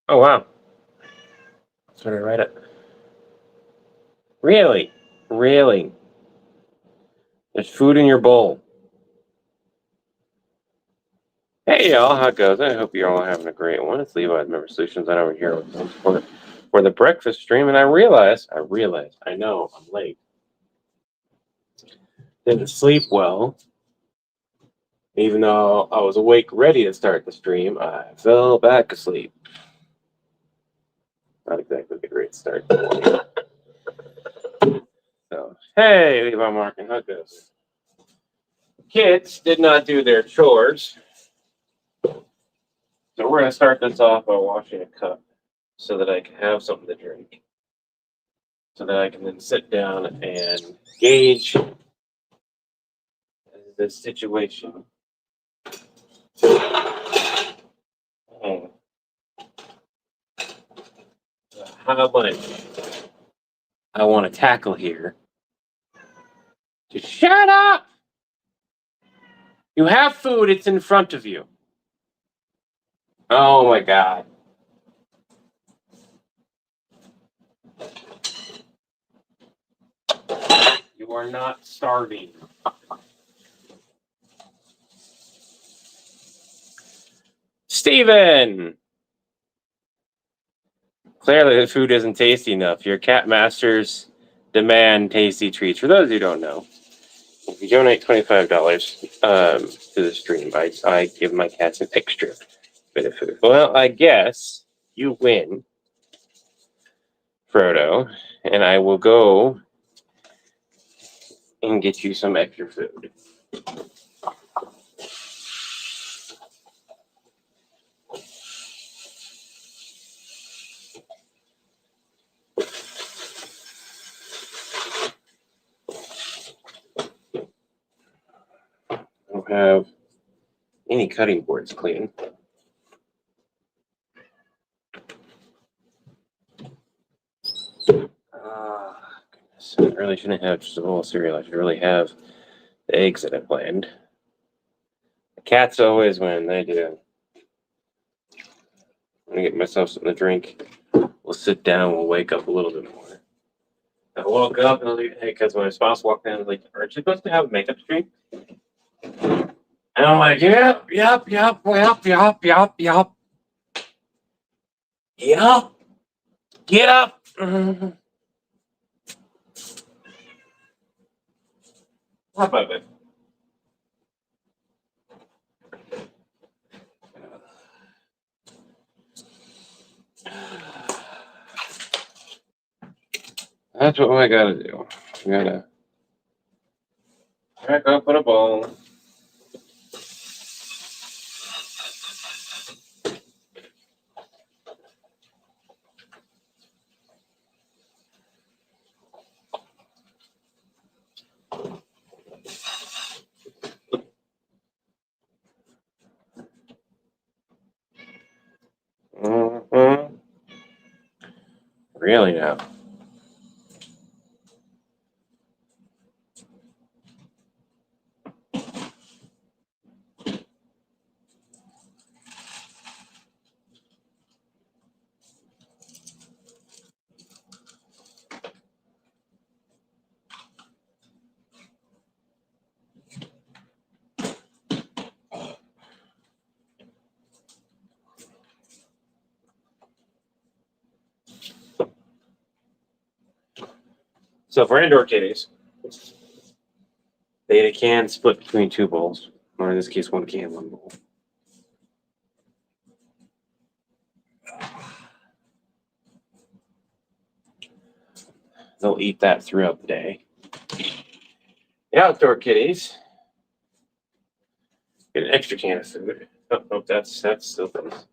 Oh, wow. That's what I write it. Really? Really? There's food in your bowl. Hey, y'all. How it goes? I hope you're all having a great one. It's Levi at Member Solutions. I'm over here for the breakfast stream, and I realize, I know I'm late. Didn't sleep well. Even though I was awake, ready to start the stream, I fell back asleep. Not exactly a great start. So, hey, Levi Markin, how goes? Kids did not do their chores. So we're going to start this off by washing a cup so that I can have something to drink. So that I can then sit down and gauge the situation. And how much I want to tackle here. Just shut up! You have food, it's in front of you. Oh my god. You are not starving. Steven! Clearly, the food isn't tasty enough. Your cat masters demand tasty treats. For those who don't know, if you donate $25 to the stream, I give my cats an extra bit of food. Well, I guess you win, Frodo, and I will go and get you some extra food. I don't have any cutting boards clean. Goodness. I really shouldn't have just a bowl of cereal. I should really have the eggs that I planned. The cats always win. They do. I'm gonna get myself something to drink. We'll sit down. We'll wake up a little bit more. I woke up and I was like, hey, because my spouse walked in and was like, aren't you supposed to have a makeup stream? And I'm like, yep. Get up. How about it? That's what I gotta do. I gotta crack open a bowl. Mm-hmm. Really now. So for indoor kitties, they can split between two bowls, or in this case, one can, one bowl. They'll eat that throughout the day. The outdoor kitties get an extra can of food. Oh, that's still things.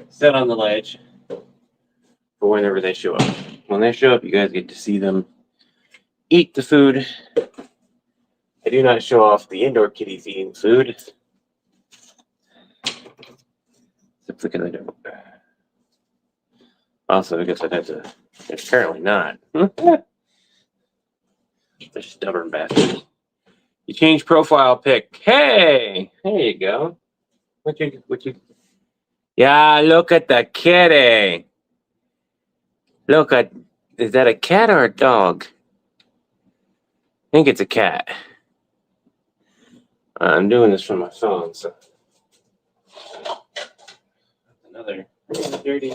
Set on the ledge for whenever they show up. When they show up, you guys get to see them eat the food. I do not show off the indoor kitties eating food. Simply because I don't. Also, I guess I'd have to. Apparently not. The stubborn bastard. You change profile pic. Hey, there you go. What you? Yeah, look at the kitty. Look at. Is that a cat or a dog? I think it's a cat. I'm doing this from my phone, so another dirty.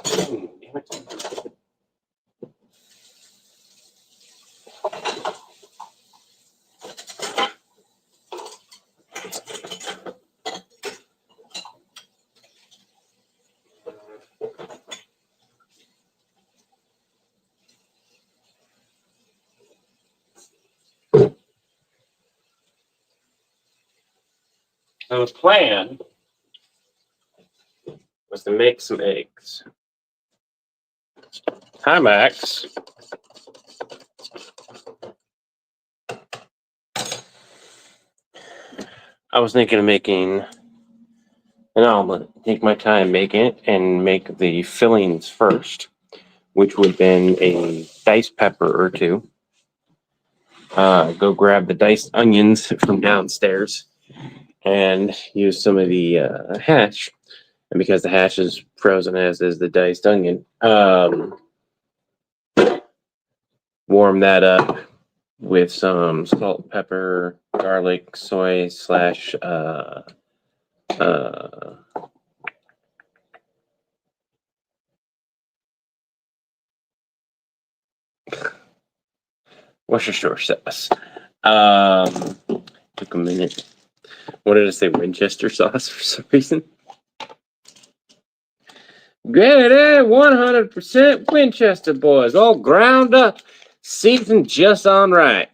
Damn it. So the plan was to make some eggs. Hi, Max. I was thinking of making an omelet. Take my time making it and make the fillings first, which would have been a diced pepper or two. Go grab the diced onions from downstairs and use some of the hash. And because the hash is frozen as is the diced onion, warm that up with some salt, pepper, garlic, soy slash Worcestershire sauce. Took a minute. What did I say? Winchester sauce for some reason. Get it, 100% Winchester, boys, all ground up, seasoned just on right.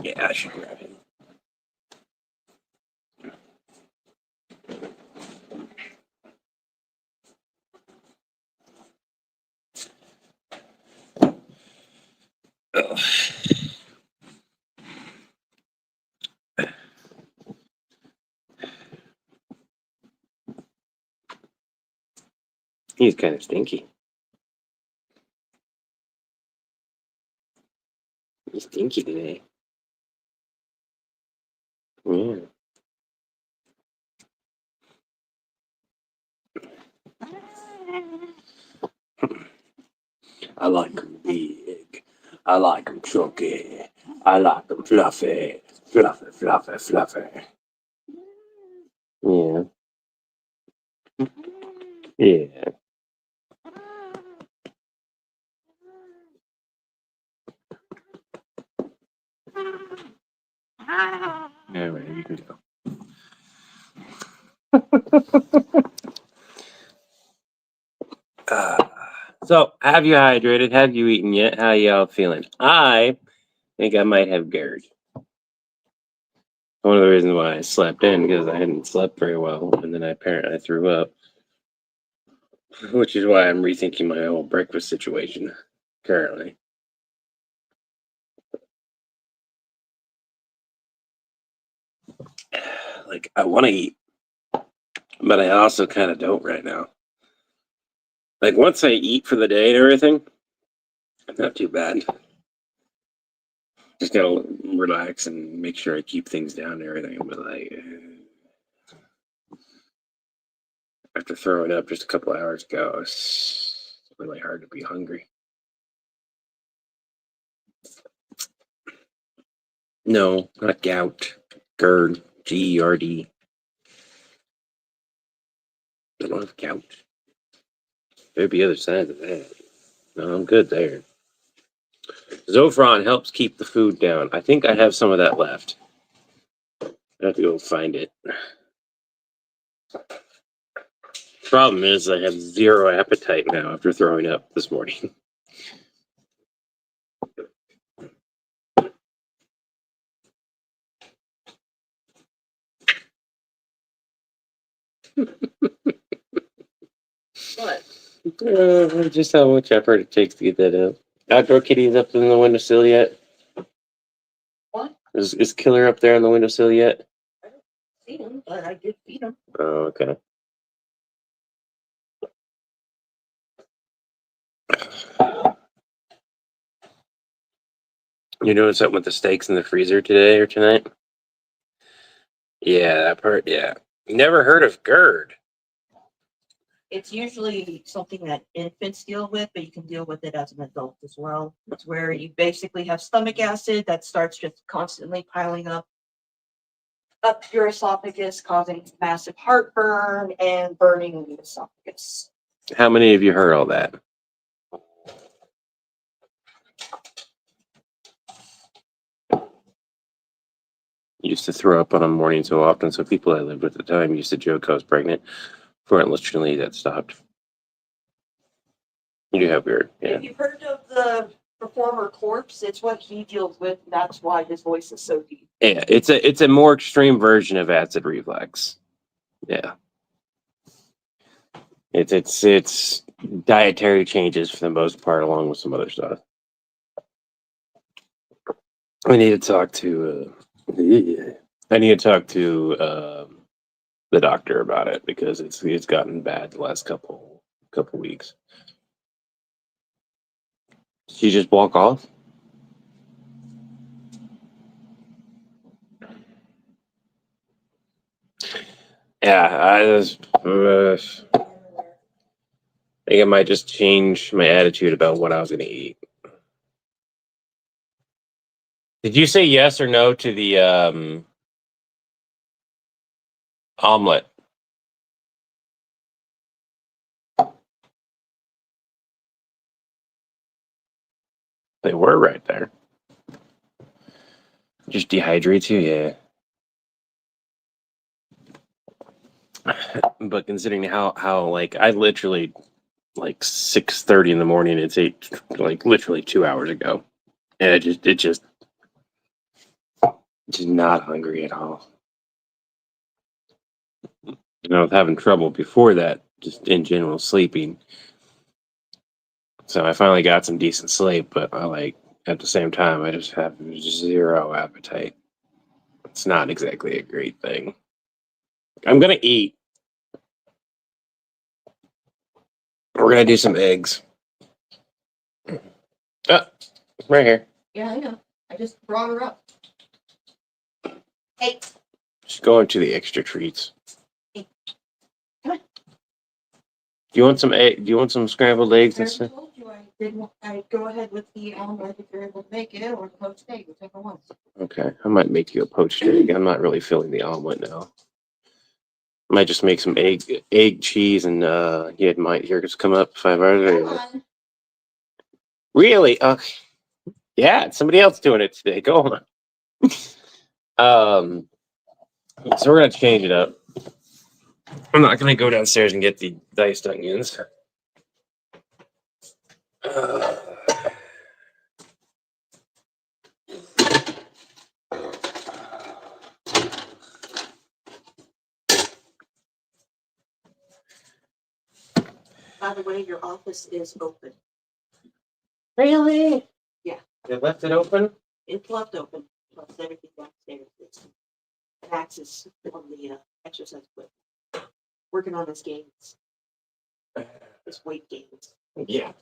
Yeah, I should grab it. Ugh. He's kind of stinky. He's stinky today. Yeah. I like them big. I like them chunky. I like them fluffy. Fluffy, fluffy, fluffy. Yeah. Yeah. Anyway, you can go. So, have you hydrated? Have you eaten yet? How y'all feeling? I think I might have GERD. One of the reasons why I slept in because I hadn't slept very well, and then I threw up, which is why I'm rethinking my whole breakfast situation currently. Like I want to eat, but I also kind of don't right now. Like once I eat for the day and everything, not too bad. Just gotta relax and make sure I keep things down and everything. But like after throwing up just a couple hours ago, it's really hard to be hungry. No, not gout. GERD. GERD. I don't have gout. There'd be other signs of that. No, I'm good there. Zofran helps keep the food down. I think I have some of that left. I have to go find it. Problem is, I have zero appetite now after throwing up this morning. What? Just how much effort it takes to get that up. Outdoor kitties up in the windowsill yet? What? Is Killer up there on the windowsill yet? I don't see him, but I did feed him. Oh, okay. You doing something with the steaks in the freezer today or tonight? Yeah, that part, yeah. Never heard of GERD. It's usually something that infants deal with, but you can deal with it as an adult as well. It's where you basically have stomach acid that starts just constantly piling up your esophagus, causing massive heartburn and burning in the esophagus. How many of you heard all that? Used to throw up on a morning so often, so people I lived with at the time used to joke I was pregnant. For literally that stopped. You do have weird, yeah. If you've heard of the performer Corpse, it's what he deals with. That's why his voice is so deep. Yeah, it's a more extreme version of acid reflux. Yeah. It's dietary changes for the most part, along with some other stuff. I need to talk to the doctor about it because it's gotten bad the last couple weeks. Did you just walk off? Yeah, I think I might just change my attitude about what I was going to eat. Did you say yes or no to the omelet? They were right there. Just dehydrates you, yeah. But considering how like I literally like 6:30 in the morning, it's like literally 2 hours ago, and it just not hungry at all. I was having trouble before that, just in general sleeping. So I finally got some decent sleep, but at the same time I just have zero appetite. It's not exactly a great thing. I'm gonna eat. We're gonna do some eggs. Oh, right here. Yeah, I know. I just brought her up. Hey. Just going to the extra treats. Hey. Come on. Do you want some egg? Do you want some scrambled eggs? I told you I'd go ahead with the omelet if you're able to make it, or the poached egg, whichever one. Okay, I might make you a poached egg. I'm not really feeling the omelet now. Might just make some egg, cheese, and yeah, it might here just come up 5 hours. Come on. Really? Yeah, somebody else doing it today. Go on. So we're gonna change it up. I'm not gonna go downstairs and get the diced onions. By the way, your office is open. Really? Yeah. They left it open? It's left open. Plus everything downstairs. It's an access on the exercise equipment. Working on his gains. His weight gains. Yeah.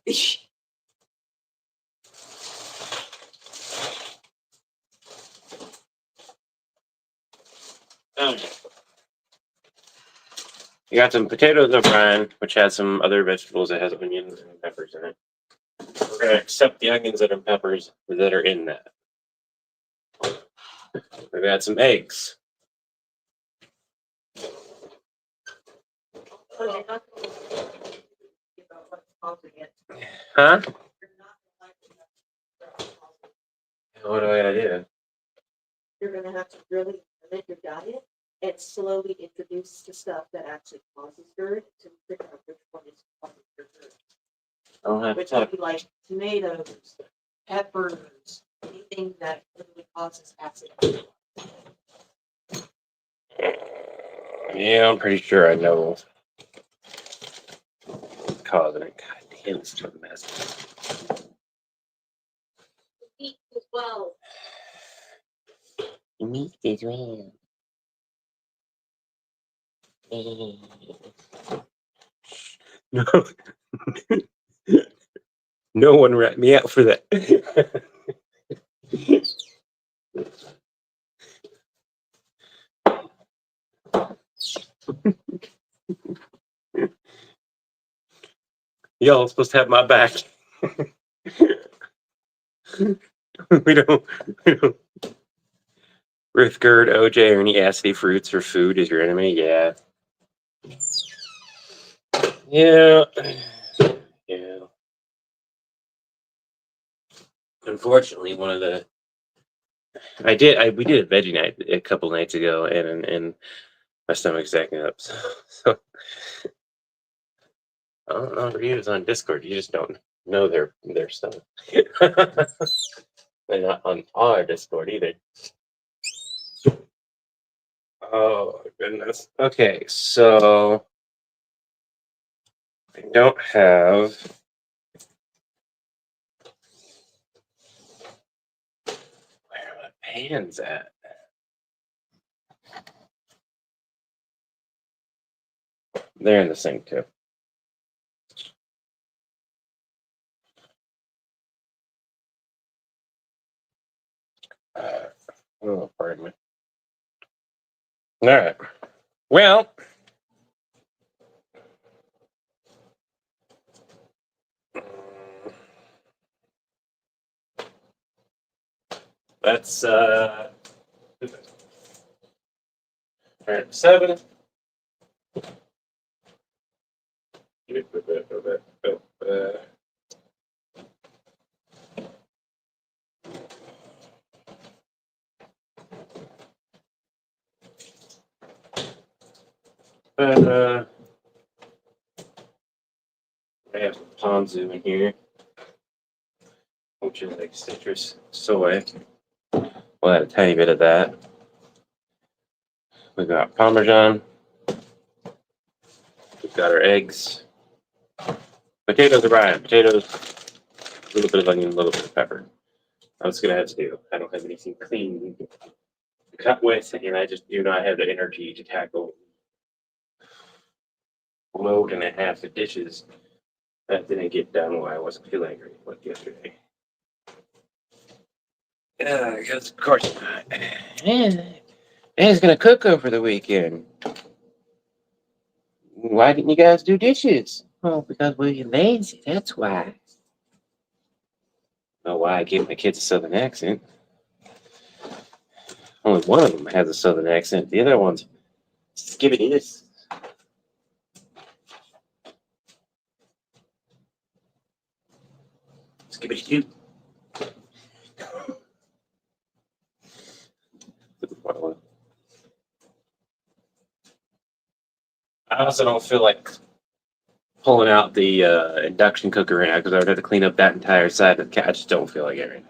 You got some potatoes o'brien, which has some other vegetables that has onions and peppers in it. We're gonna accept the onions and peppers that are in that. We've got some eggs. Huh? What do I gotta do? You're gonna have to really limit your diet and slowly introduce the stuff that actually causes GERD to figure out which one is causing your GERD. Which would be like tomatoes, peppers, anything that really causes acid. Yeah, I'm pretty sure I know. causing it. God damn, this is a mess. Eat as well. Meat as well. No. No one rat me out for that. Y'all supposed to have my back. we don't. Rithgerd, OJ, or any acidy fruits or food is your enemy? Yeah. Yeah. Yeah. Unfortunately, one of the we did a veggie night a couple nights ago, and my stomach's acting up. So I don't know reviews on Discord. You just don't know their stuff. They're not on our Discord either. Oh goodness. Okay, so I don't have. Where are my pans at? They're in the sink too. Oh, pardon me. All right. Well, that's all right, 7. I have some ponzu in here, which is like citrus soy. We'll add a tiny bit of that. We got Parmesan. We've got our eggs. Potatoes are fine. Potatoes, a little bit of onion, a little bit of pepper. I'm just gonna have to do. I don't have anything clean to cut with, and I just do not have the energy to tackle load and a half of dishes that didn't get done while I wasn't feeling great like yesterday. Yeah, because of course not. Dad's gonna cook over the weekend. Why didn't you guys do dishes? Well, because we're lazy, that's why. Know why I gave my kids a southern accent. Only one of them has a southern accent. The other one's skibbity this. Skibbity doo. I also don't feel like pulling out the induction cooker right now because I would have to clean up that entire side of the cat. I just don't feel like it right now.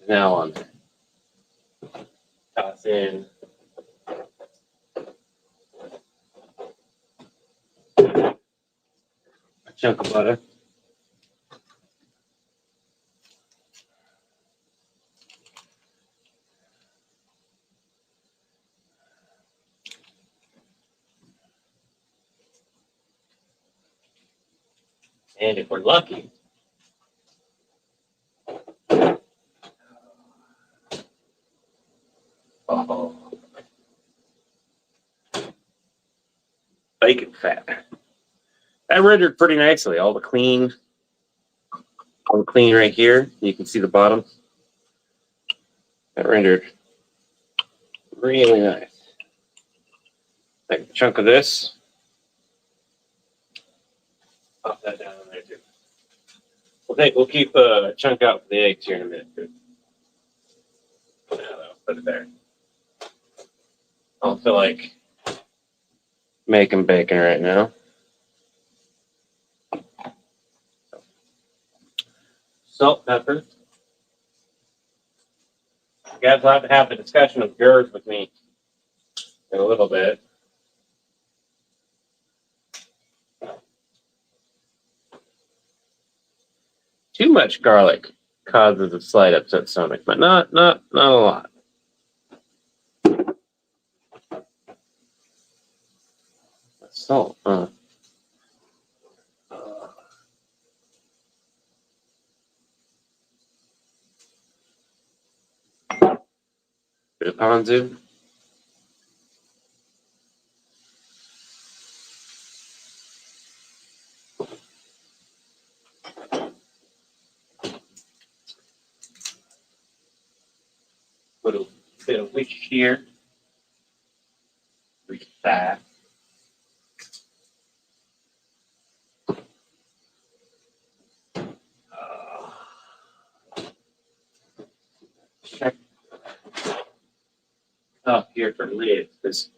Now on. Toss in a chunk of butter. And if we're lucky, bacon fat. That rendered pretty nicely. All the clean right here. You can see the bottom. That rendered really nice. Take a chunk of this. Pop that down in there too. We'll keep a chunk out for the eggs here in a minute. Put it there. I don't feel like making bacon right now. Salt, pepper. You guys will have to have the discussion of yours with me in a little bit. Too much garlic causes a slight upset stomach, but not a lot. Salt, bit of ponzu. Put a bit of witch here. Witch fat. Check up here for lids because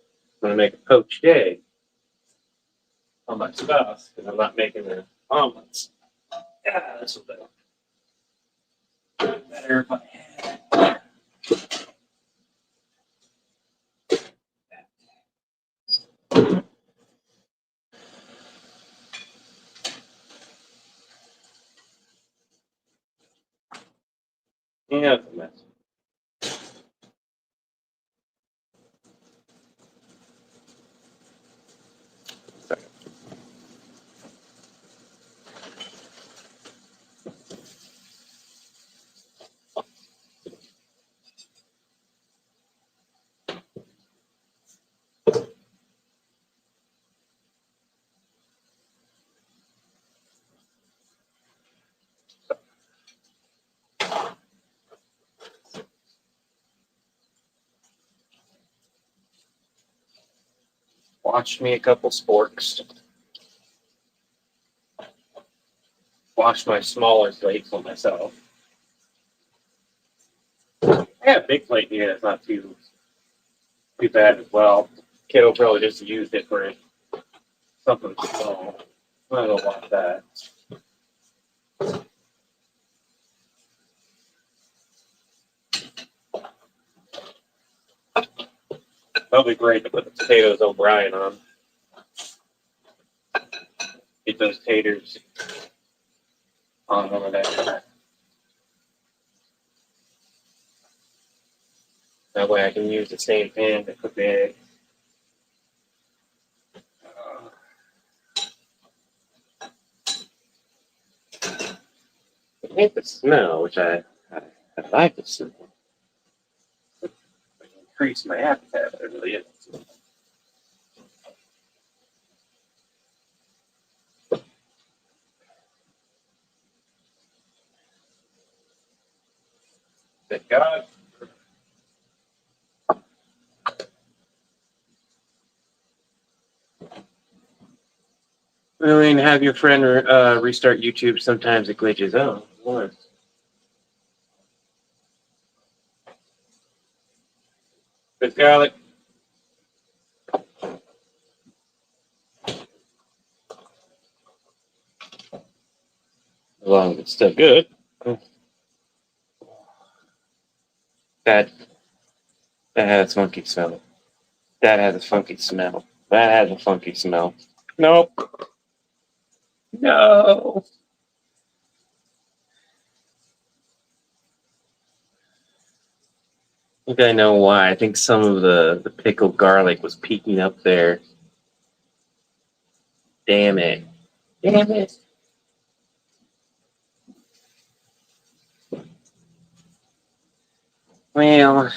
I'm gonna make a poached egg on my stuff because I'm not making the omelets. Yeah, this will be better if I had. Yeah, it's a mess. Watch me a couple sporks. Wash my smaller plates on myself. I have a big plate here that's not too bad as well. Kiddo probably just used it for something small. I don't want that. That'll be great to put the potatoes O'Brien on. Get those taters on over there. That way I can use the same pan to cook the eggs. I hate the smell, which I like the smell. Increase my appetite, but it really is. Thank God. I mean, have your friend restart YouTube. Sometimes it glitches out. What? Good garlic. As long as it's still good. That has funky smell. That has a funky smell. That has a funky smell. Nope. No. I think I know why. I think some of the pickled garlic was peeking up there. Damn it. Damn it. Well,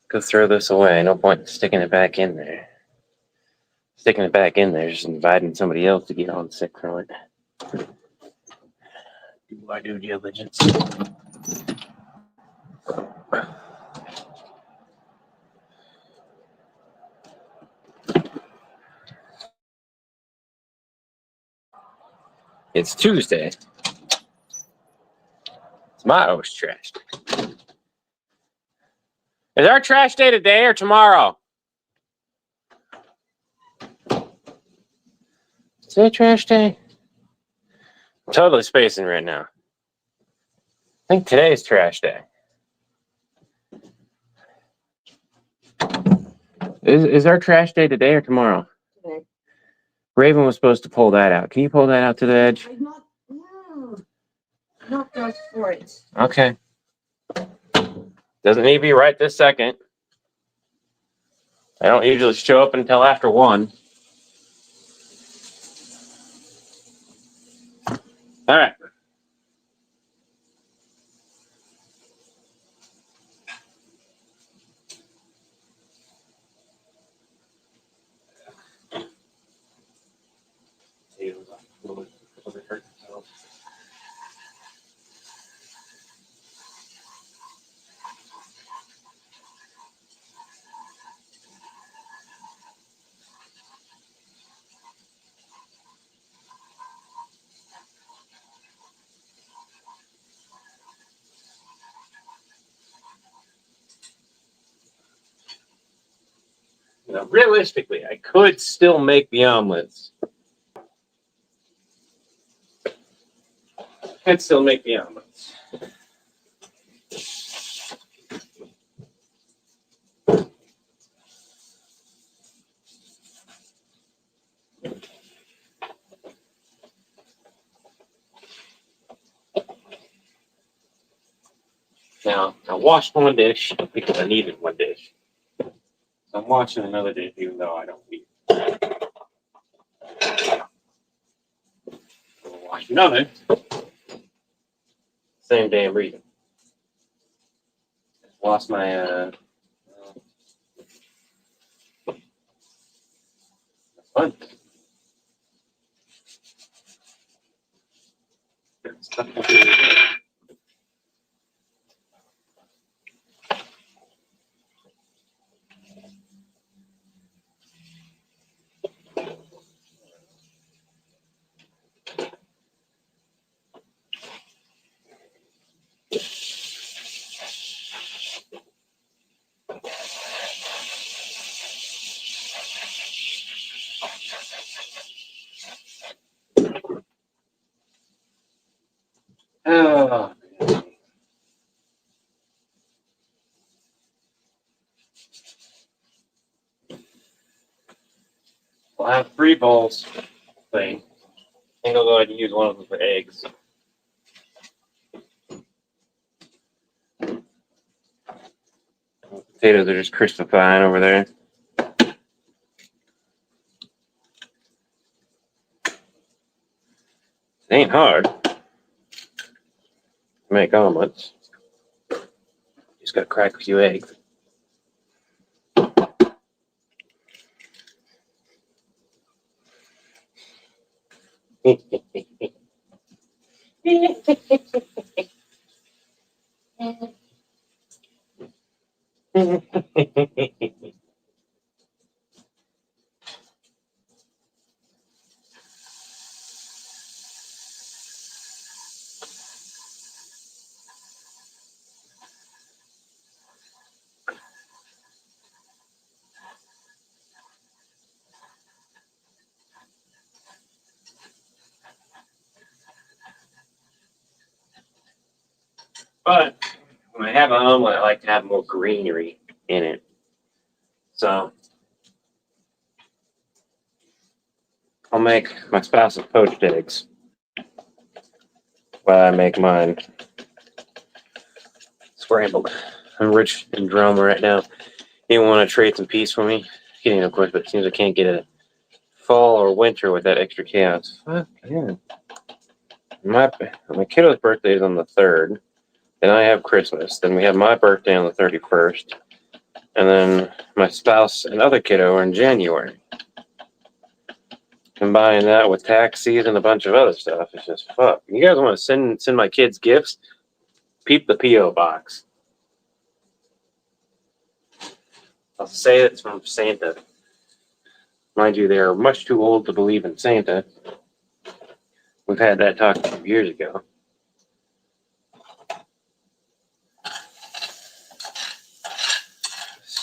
go throw this away. No point in sticking it back in there. Sticking it back in there is just inviting somebody else to get on sick from it. Do I do diligence? It's Tuesday. Tomatoes trashed. Is our trash day today or tomorrow? Is it trash day? I'm totally spacing right now. I think today's trash day. Is our trash day today or tomorrow? Today. Raven was supposed to pull that out. Can you pull that out to the edge? I'm not just for it. Okay. Doesn't need to be right this second. I don't usually show up until after 1. All right. You know, realistically, I could still make the omelets. Could still make the omelets. Now, I washed one dish because I needed one dish. So I'm washing another dish even though I don't need it. I'll wash another. Same damn reason. Lost my fun. Oh, we'll have 3 bowls thing. I think I'll go ahead and use one of them for eggs. Potatoes are just crispifying over there. It ain't hard to make omelets. Just gotta crack a few eggs. But when I have an omelet, I like to have more greenery in it. So I'll make my spouse's poached eggs while I make mine scrambled. I'm rich in drama right now. You want to trade some peace for me? Kidding, of course, but it seems I can't get a fall or winter with that extra chaos. Fuck yeah. My kiddo's birthday is on the 3rd. Then I have Christmas. Then we have my birthday on the 31st. And then my spouse and other kiddo are in January. Combine that with tax season and a bunch of other stuff. It's just fuck. You guys want to send my kids gifts? Peep the P.O. box. I'll say it's from Santa. Mind you, they are much too old to believe in Santa. We've had that talk a few years ago.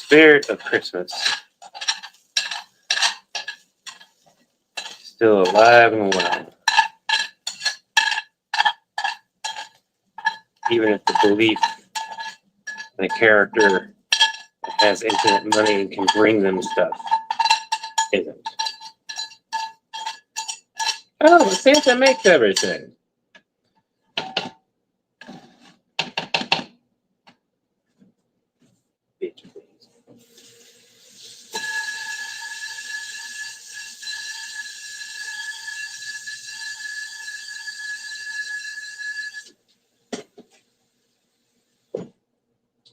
spirit of Christmas still alive and well. Even if the belief in a character that has infinite money and can bring them stuff isn't. Oh, Santa makes everything. Bitch, please.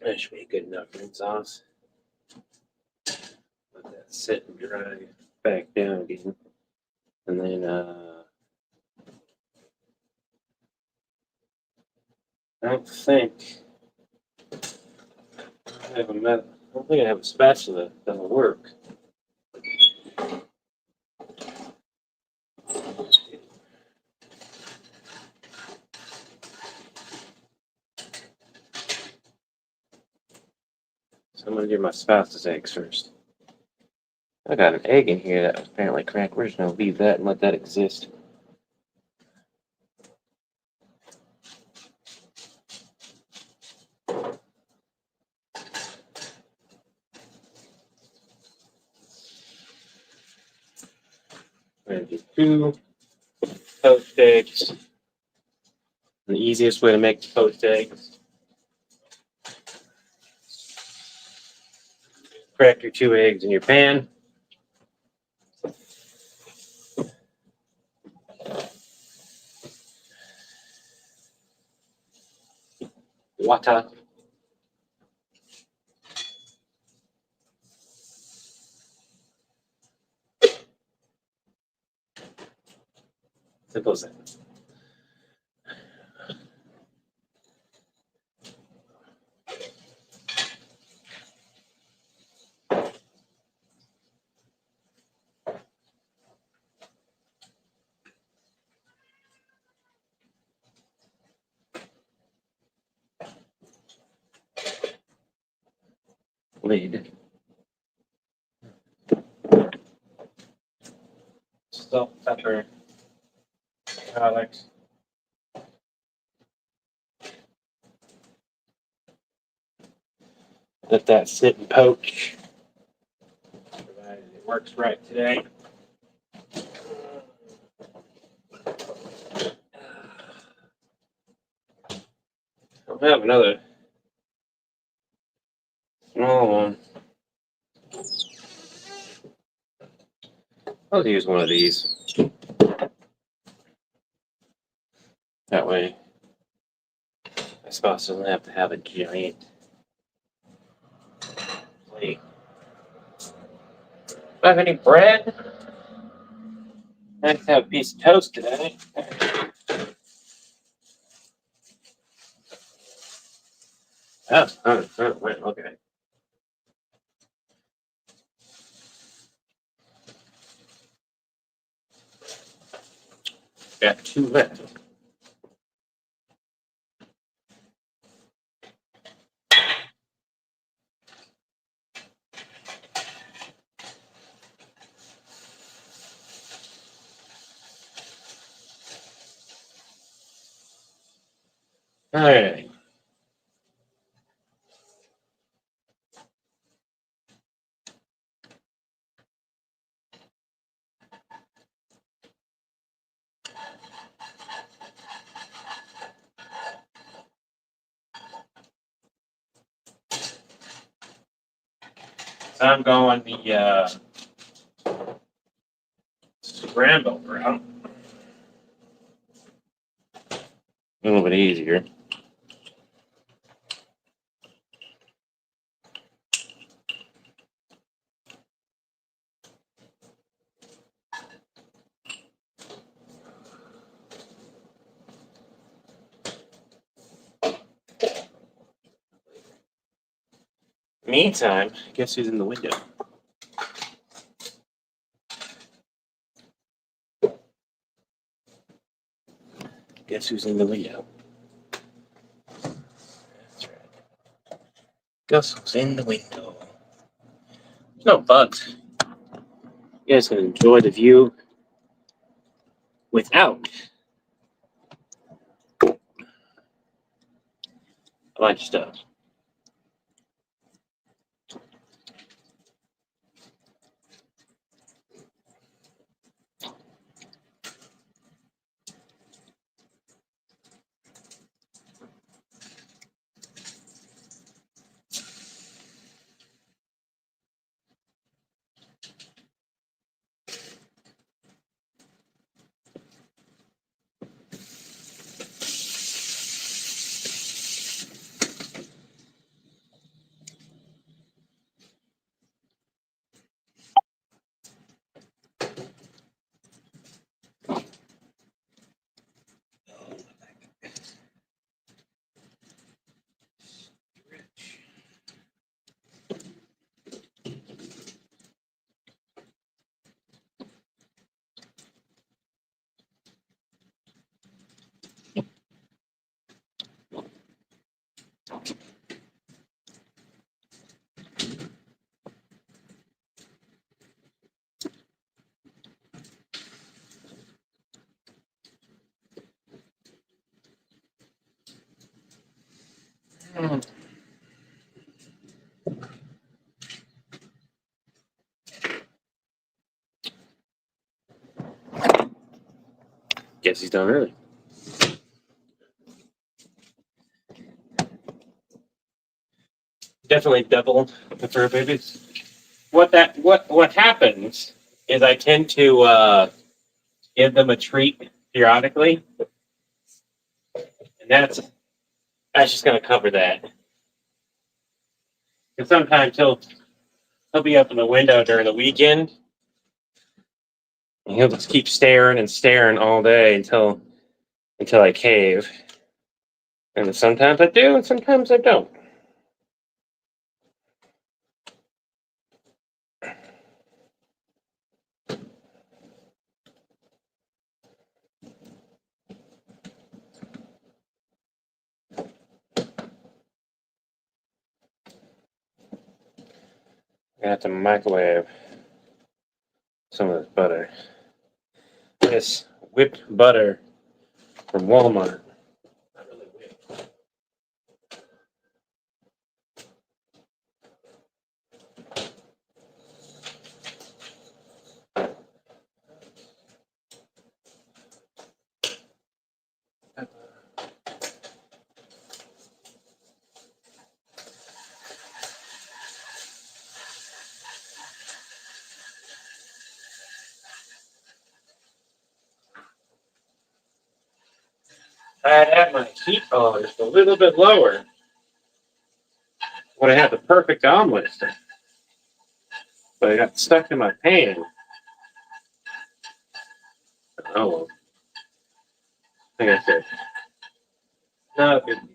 That should be good enough mint sauce. Let that sit and dry back down again. And then I don't think I have I don't think I have a spatula that'll work. So I'm gonna do my spouse's eggs first. I got an egg in here that was apparently cracked. We're just gonna leave that and let that exist. We're gonna do 2 poached eggs. The easiest way to make the poached eggs. Crack your 2 eggs in your pan. Water. Simple as that. Lid. Salt, pepper, garlic. Let that sit and poach. Provided it works right today. I'll have another small one. I'll use one of these. That way, my spouse doesn't have to have a giant plate. Do I have any bread? Nice to have a piece of toast today. Wait, okay. Got 2 left. All right. So I'm going the scramble route. A little bit easier. Meantime, guess who's in the window? Guess who's in the window? That's right. Guess who's in the window? No bugs. You guys can enjoy the view without a bunch of stuff. Guess he's done early. Definitely double the fur babies. What happens is I tend to give them a treat periodically, and that's just going to cover that. And sometimes he'll be up in the window during the weekend, and he'll just keep staring and staring all day until I cave. And sometimes I do, and sometimes I don't. I have to microwave some of this butter. This whipped butter from Walmart. Not really whipped. I had my heat on just a little bit lower, would have had the perfect omelet. But I got stuck in my pan. Oh well. I think I said, no, good deal.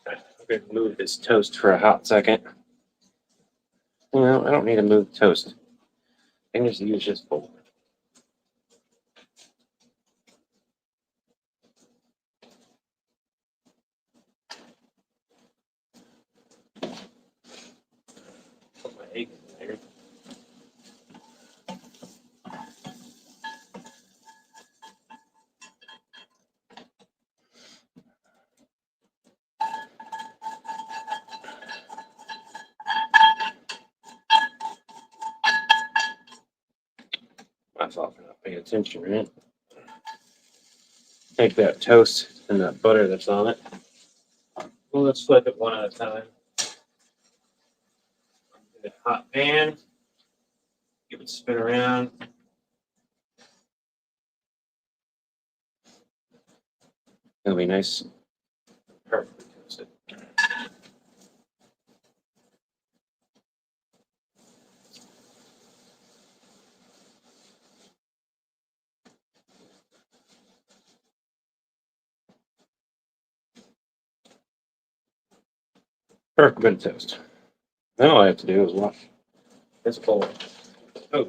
I'm going to move this toast for a hot second. No, I don't need to move the toast. I can just use this bowl. Put my egg in there. My fault for not paying attention, right? Take that toast and that butter that's on it. Well, let's flip it one at a time. In a hot pan. Give it a spin around. It'll be nice. Perfectly toasted. Perfect bit of toast. Now all I have to do is wash this bowl. Oh.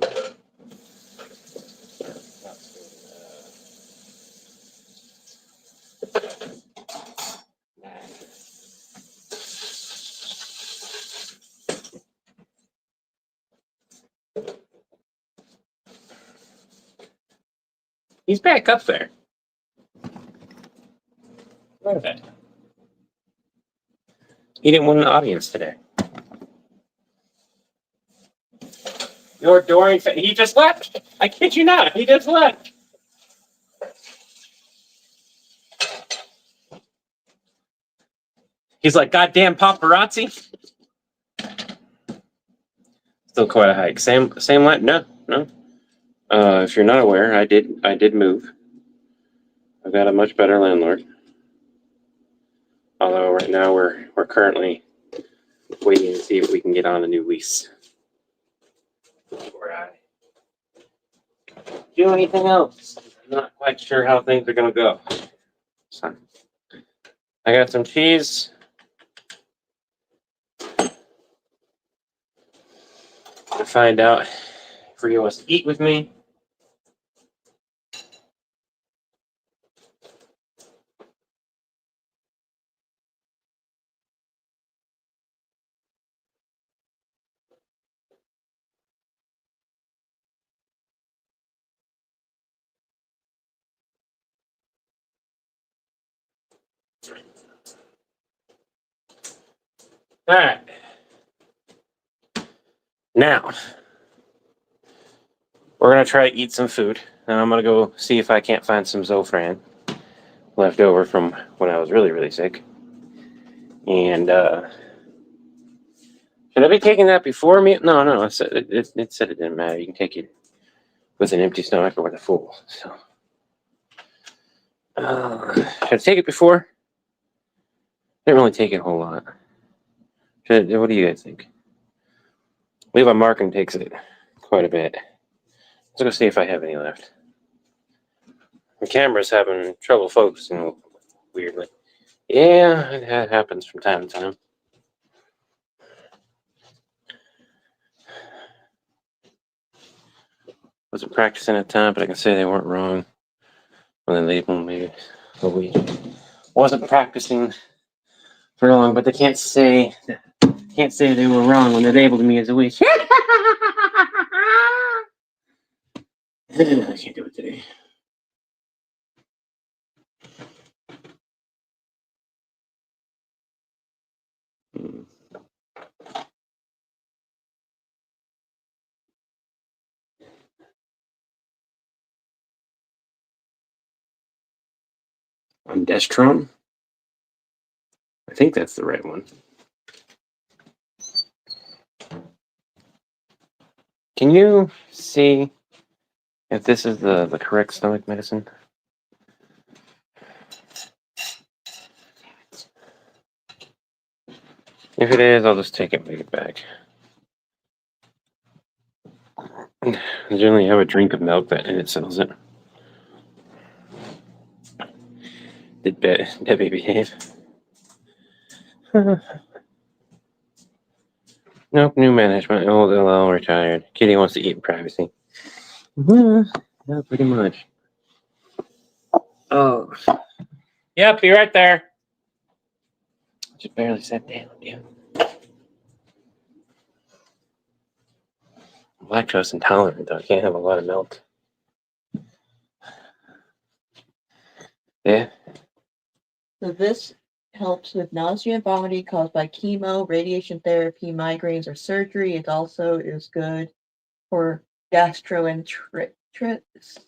He's back up there. What about it? He didn't win an audience today. Your Dorian, he just left. I kid you not, he just left. He's like, goddamn paparazzi. Still quite a hike. Same line? No. If you're not aware, I did move. I've got a much better landlord. Although right now we're currently waiting to see if we can get on a new lease before I do anything else. I'm not quite sure how things are gonna go. So I got some cheese. To find out if Rio wants to eat with me. All right. Now, we're going to try to eat some food. And I'm going to go see if I can't find some Zofran left over from when I was really, really sick. And should I be taking that before me? No. It said it didn't matter. You can take it with an empty stomach or with a full. So, should I take it before? I didn't really take it a whole lot. What do you guys think? Levi Markin takes it quite a bit. Let's go see if I have any left. The camera's having trouble focusing weirdly. Yeah, it happens from time to time. Wasn't practicing at the time, but I can say they weren't wrong. When they labeled me a week. Wasn't practicing for long, but they can't say they were wrong when they labeled me as a witch. I can't do it today. On Destron? I think that's the right one. Can you see if this is the correct stomach medicine? If it is, I'll just take it and make it back. I generally have a drink of milk and it settles it. Did Debbie behave? Nope, new management. Old LL retired. Kitty wants to eat in privacy. Yeah, pretty much. Oh. Yep, be right there. Just barely sat down, dude. I'm lactose intolerant, though. I can't have a lot of milk. Yeah. So this helps with nausea and vomiting caused by chemo, radiation therapy, migraines, or surgery. It also is good for gastroenteritis,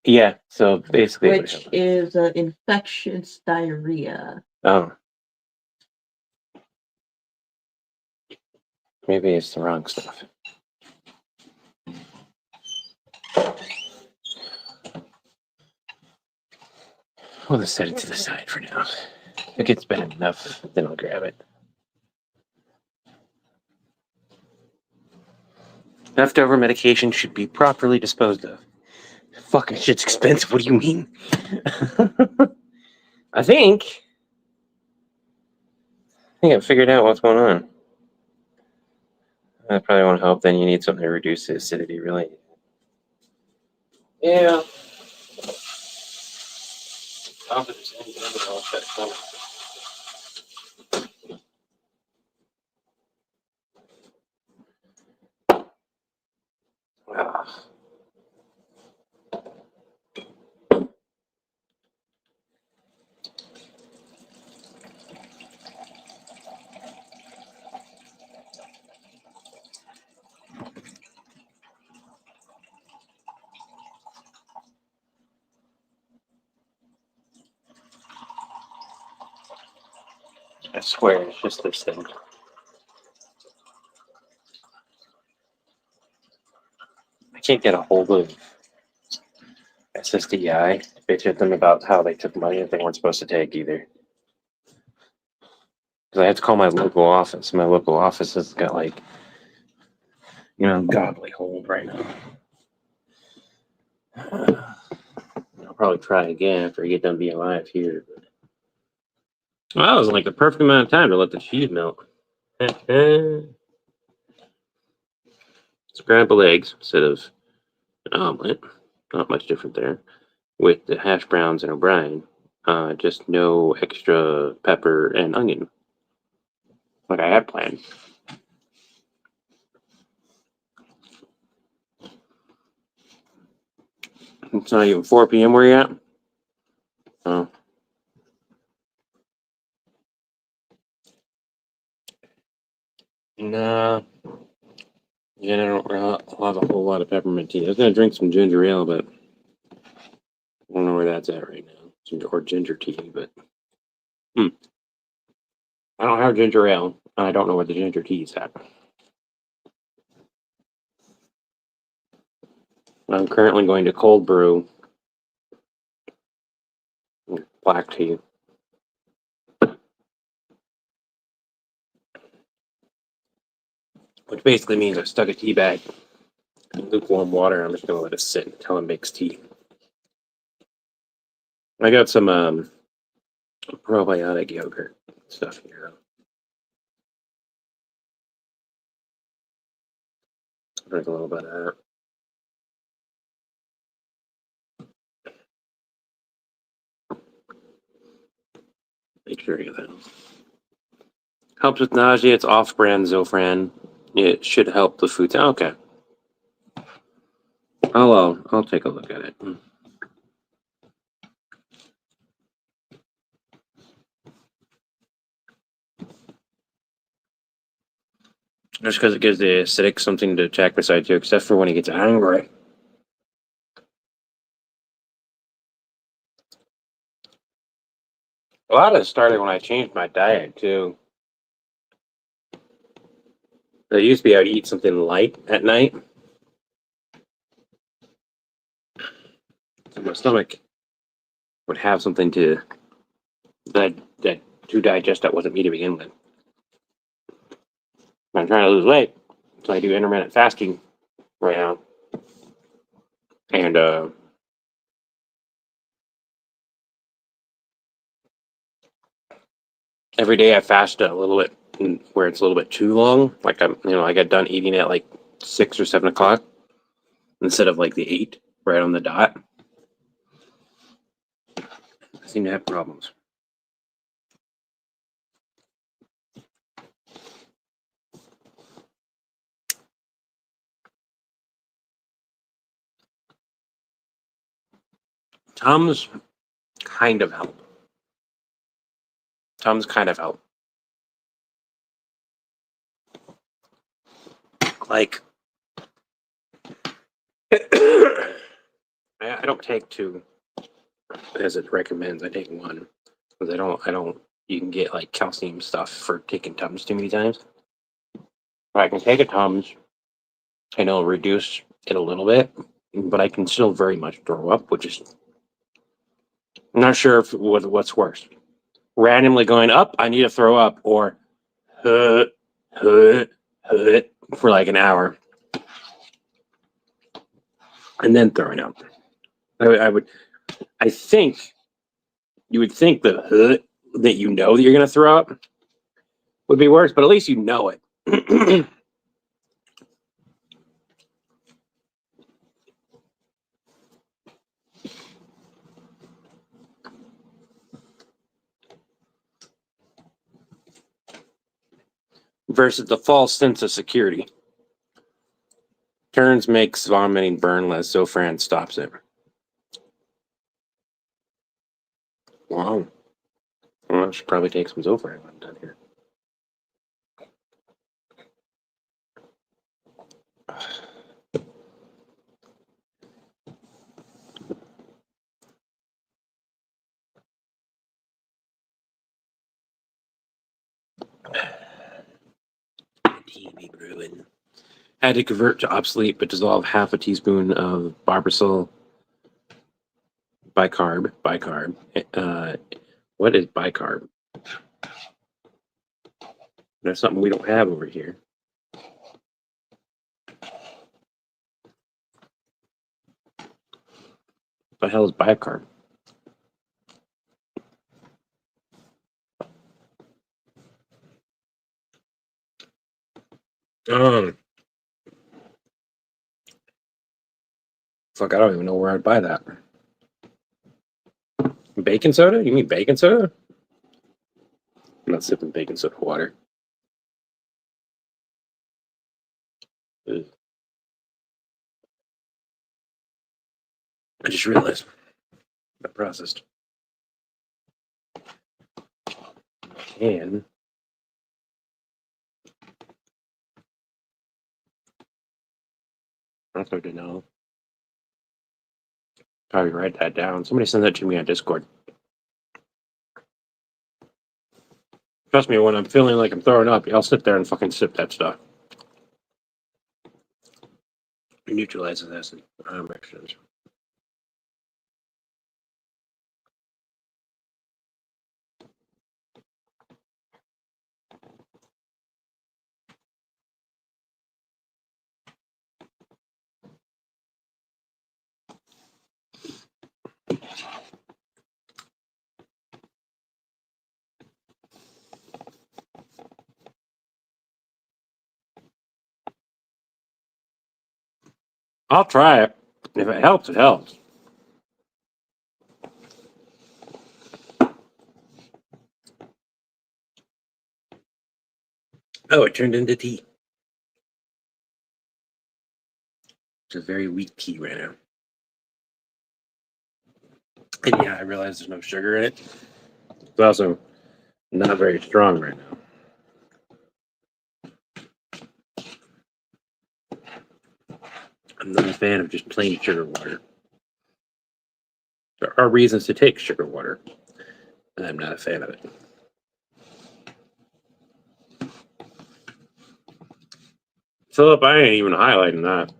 Yeah, so basically, which is infectious diarrhea. Oh. Maybe it's the wrong stuff. We'll just set it to the side for now. If it gets bad enough, then I'll grab it. Leftover medication should be properly disposed of. Fucking shit's expensive. What do you mean? I think I figured out what's going on. That probably won't help. Then you need something to reduce the acidity, really. Yeah. I swear, it's just this thing. I can't get a hold of SSDI to bitch at them about how they took money that they weren't supposed to take either. Because I had to call my local office. My local office has got like, godly hold right now. I'll probably try again after I get done being live here. Well, that was like the perfect amount of time to let the cheese melt. Scrambled eggs instead of an omelet. Not much different there. With the hash browns and O'Brien. Just no extra pepper and onion. Like I had planned. It's not even 4 p.m. where you at? Oh. Nah. Yeah, I don't have a whole lot of peppermint tea. I was going to drink some ginger ale, but I don't know where that's at right now. Or ginger tea, but... I don't have ginger ale. I don't know where the ginger tea is at. I'm currently going to cold brew black tea. Which basically means I stuck a tea bag in lukewarm water. I'm just going to let it sit until it makes tea. I got some probiotic yogurt stuff here. Drink a little bit of that. Make sure you get that. Helps with nausea. It's off-brand Zofran. It should help the food. Okay. I'll take a look at it. Just because it gives the acidic something to check beside too, except for when he gets angry. A lot of it started when I changed my diet too. It used to be I'd eat something light at night. So my stomach would have something that to digest that wasn't me to begin with. I'm trying to lose weight, so I do intermittent fasting right now. And every day I fast a little bit where it's a little bit too long. Like I got done eating at like 6 or 7 o'clock instead of like the 8 right on the dot. I seem to have problems. Tums kind of help. Tums kind of help. Like, I don't take 2 as it recommends. I take 1 because I don't. You can get like calcium stuff for taking Tums too many times. But I can take a Tums and it'll reduce it a little bit, but I can still very much throw up, which is I'm not sure if what's worse. Randomly going up, I need to throw up, or huh, huh, huh, for like an hour, and then throwing up. I think you would think the that you know that you're going to throw up would be worse, but at least you know it. Versus the false sense of security. Turns makes vomiting burn less, so Fran stops it. Wow. Well, I should probably take some Zofran when I'm done here. Be brewing. Had to convert to obsolete, but dissolve half a teaspoon of barbasol bicarb. What is bicarb? That's something we don't have over here. What the hell is bicarb? Fuck, I don't even know where I'd buy that. Baking soda? You mean baking soda? I'm not sipping baking soda water. Ugh. I just realized I processed. And that's good to know. Probably write that down. Somebody send that to me on Discord. Trust me, when I'm feeling like I'm throwing up, I'll sit there and fucking sip that stuff. It neutralizes acid reactions. I'll try it. If it helps, it helps. Oh, it turned into tea. It's a very weak tea right now. And yeah, I realize there's no sugar in it. It's also not very strong right now. I'm not a fan of just plain sugar water. There are reasons to take sugar water, and I'm not a fan of it. Philip, I ain't even highlighting that.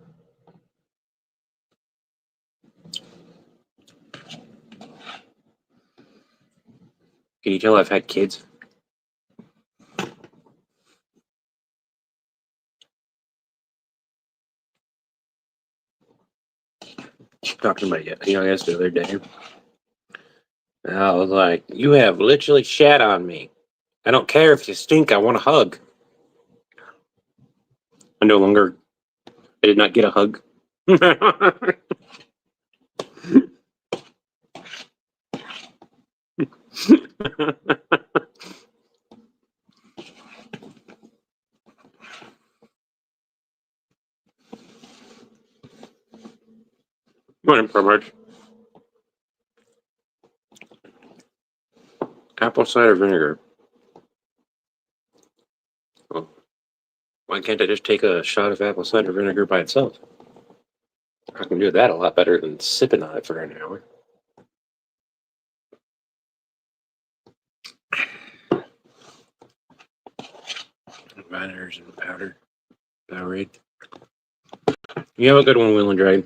Can you tell I've had kids? Talking to my youngest the other day. And I was like, "You have literally shat on me. I don't care if you stink. I want a hug." I no longer. I did not get a hug. Morning, Promarch. Apple cider vinegar. Well, why can't I just take a shot of apple cider vinegar by itself? I can do that a lot better than sipping on it for an hour. Viners and powder. Powerade. You have a good one, Will and Dre.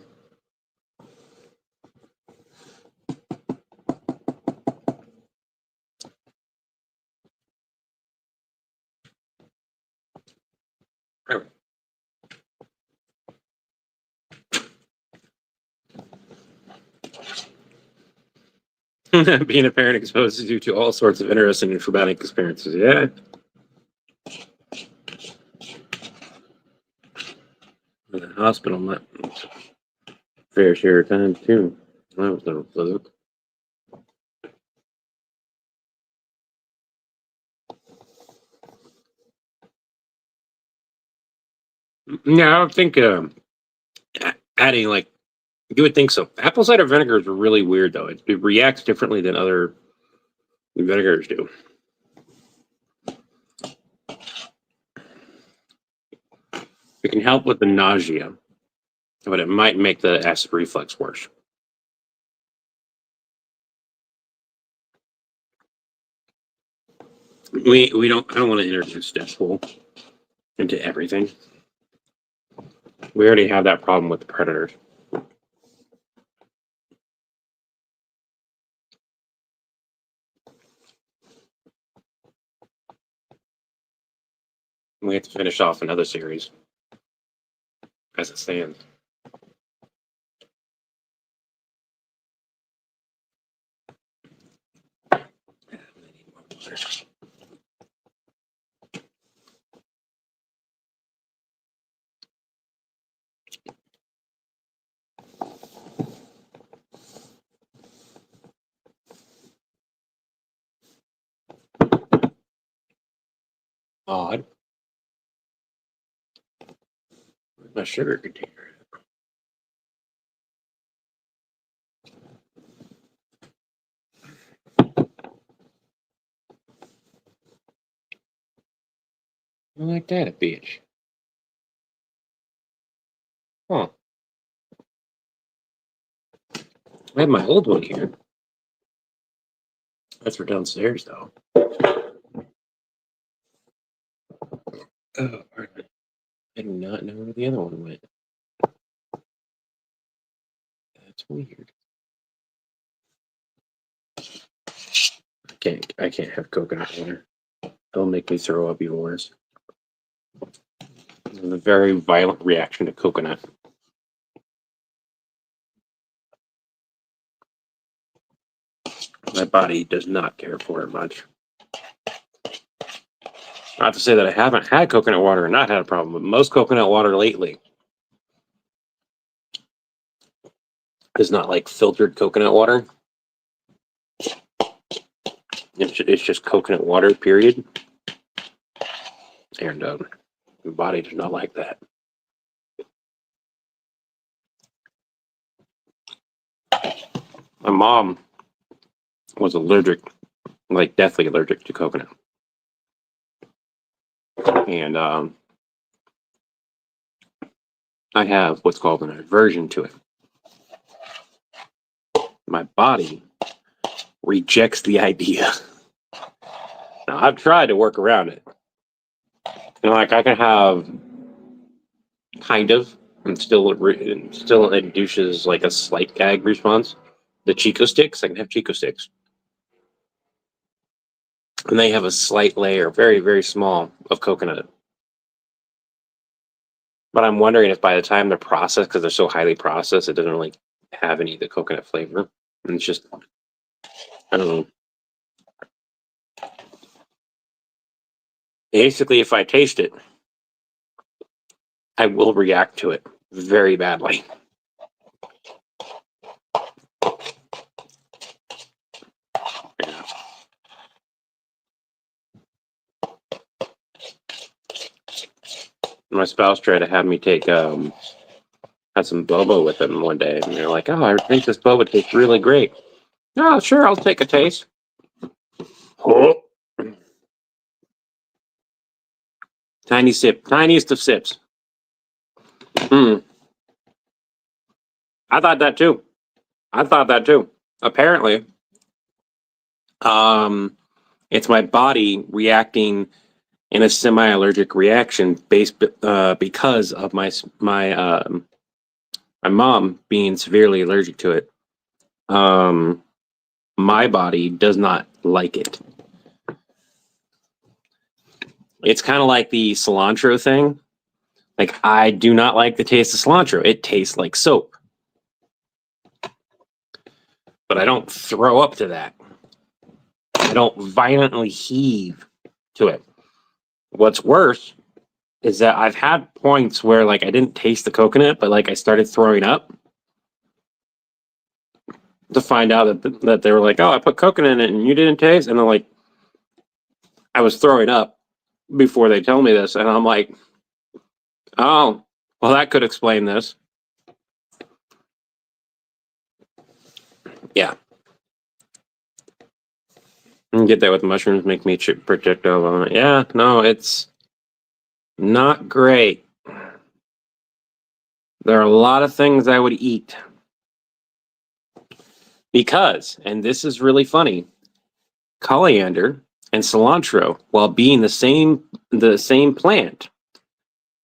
Being a parent exposes you to all sorts of interesting and traumatic experiences. Yeah. In the hospital, my fair share of times too. That was never pleasant. Yeah, I would think adding like you would think so. Apple cider vinegar is really weird though. It reacts differently than other vinegars do. It can help with the nausea, but it might make the acid reflux worse. We don't. I don't want to introduce Deadpool. into everything. We already have that problem with the predators. We have to finish off another series as it stands. Odd. Where's my sugar container? I like that a bitch. Huh. I have my old one here. That's for downstairs, though. Oh, pardon me. I do not know where the other one went. That's weird. I can't have coconut water. It'll make me throw up even worse. It's a very violent reaction to coconut. My body does not care for it much. Not to say that I haven't had coconut water and not had a problem, but most coconut water lately is not like filtered coconut water. It's just coconut water, period. And my body does not like that. My mom was allergic, like deathly allergic to coconut. And I have what's called an aversion to it. My body rejects the idea. Now, I've tried to work around it. Like I can have kind of, and still induces like a slight gag response. The Chico sticks, I can have Chico sticks. And they have a slight layer, very, very small, of coconut. But I'm wondering if by the time they're processed, because they're so highly processed, it doesn't really have any of the coconut flavor. And it's just, I don't know. Basically, if I taste it, I will react to it very badly. Yeah. My spouse tried to have me take had some boba with them one day, and they're like, "Oh, I think this boba tastes really great." Oh, sure, I'll take a taste. Oh. Tiny sip, tiniest of sips. I thought that too. Apparently, it's my body reacting in a semi-allergic reaction based because of my mom being severely allergic to it. My body does not like it. It's kind of like the cilantro thing. Like, I do not like the taste of cilantro. It tastes like soap. But I don't throw up to that. I don't violently heave to it. What's worse is that I've had points where, like, I didn't taste the coconut, but, like, I started throwing up to find out that they were like, "Oh, I put coconut in it and you didn't taste." And I'm like, I was throwing up before they tell me this. And I'm like, oh, well, that could explain this. Yeah. And get that with mushrooms, make me projectile on it. Yeah, no, it's not great. There are a lot of things I would eat. Because, and this is really funny, coriander and cilantro, while being the same plant,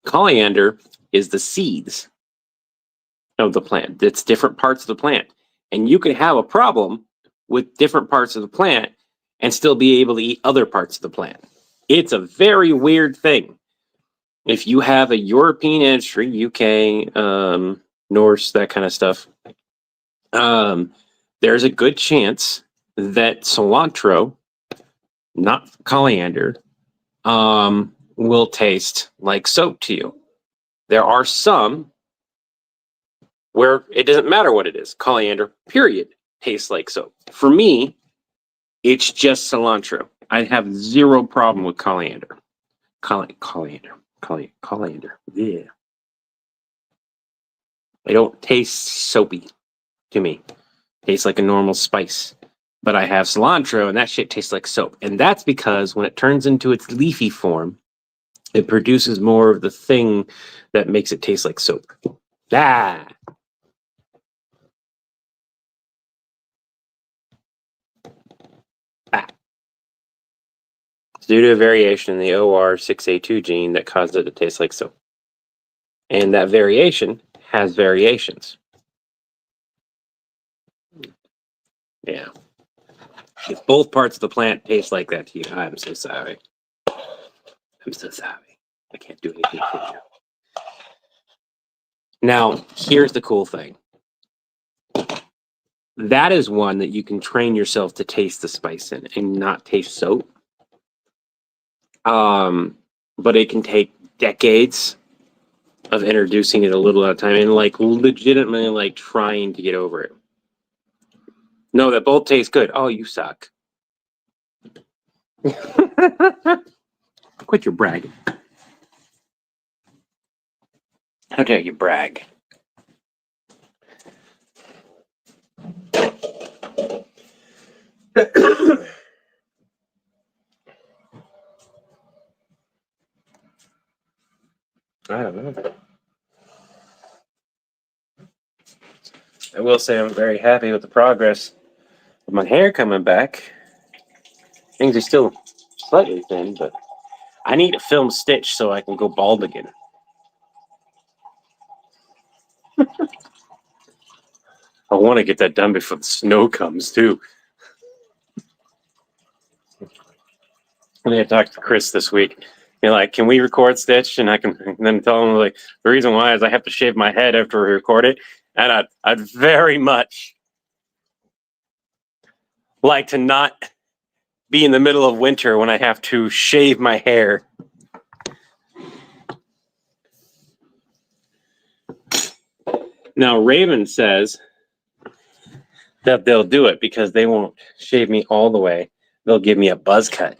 Coriander is the seeds of the plant. It's different parts of the plant. And you can have a problem with different parts of the plant and still be able to eat other parts of the plant. It's a very weird thing. If you have a European ancestry, UK, Norse, that kind of stuff, there's a good chance that cilantro, not coriander, will taste like soap to you. There are some where it doesn't matter what it is. Coriander, period, tastes like soap. For me, it's just cilantro. I have zero problem with coriander. Coriander. Yeah. It don't taste soapy to me. Tastes like a normal spice. But I have cilantro, and that shit tastes like soap. And that's because when it turns into its leafy form, it produces more of the thing that makes it taste like soap. Ah. It's due to a variation in the OR6A2 gene that causes it to taste like soap. And that variation has variations. Yeah. If both parts of the plant taste like that to you, I'm so sorry. I'm so sorry. I can't do anything for you. Now, here's the cool thing. That is one that you can train yourself to taste the spice in and not taste soap. But it can take decades of introducing it a little at a time and like legitimately like trying to get over it. No, that both taste good. Oh, you suck. Quit your bragging. How dare you brag? I don't know. I will say I'm very happy with the progress of my hair coming back. Things are still slightly thin, but I need a film stitch so I can go bald again. I want to get that done before the snow comes, too. I'm going to talk to Chris this week. You're like, can we record Stitch? And I can and then tell him, like, the reason why is I have to shave my head after we record it. And I'd very much like to not be in the middle of winter when I have to shave my hair. Now, Raven says that they'll do it because they won't shave me all the way. They'll give me a buzz cut.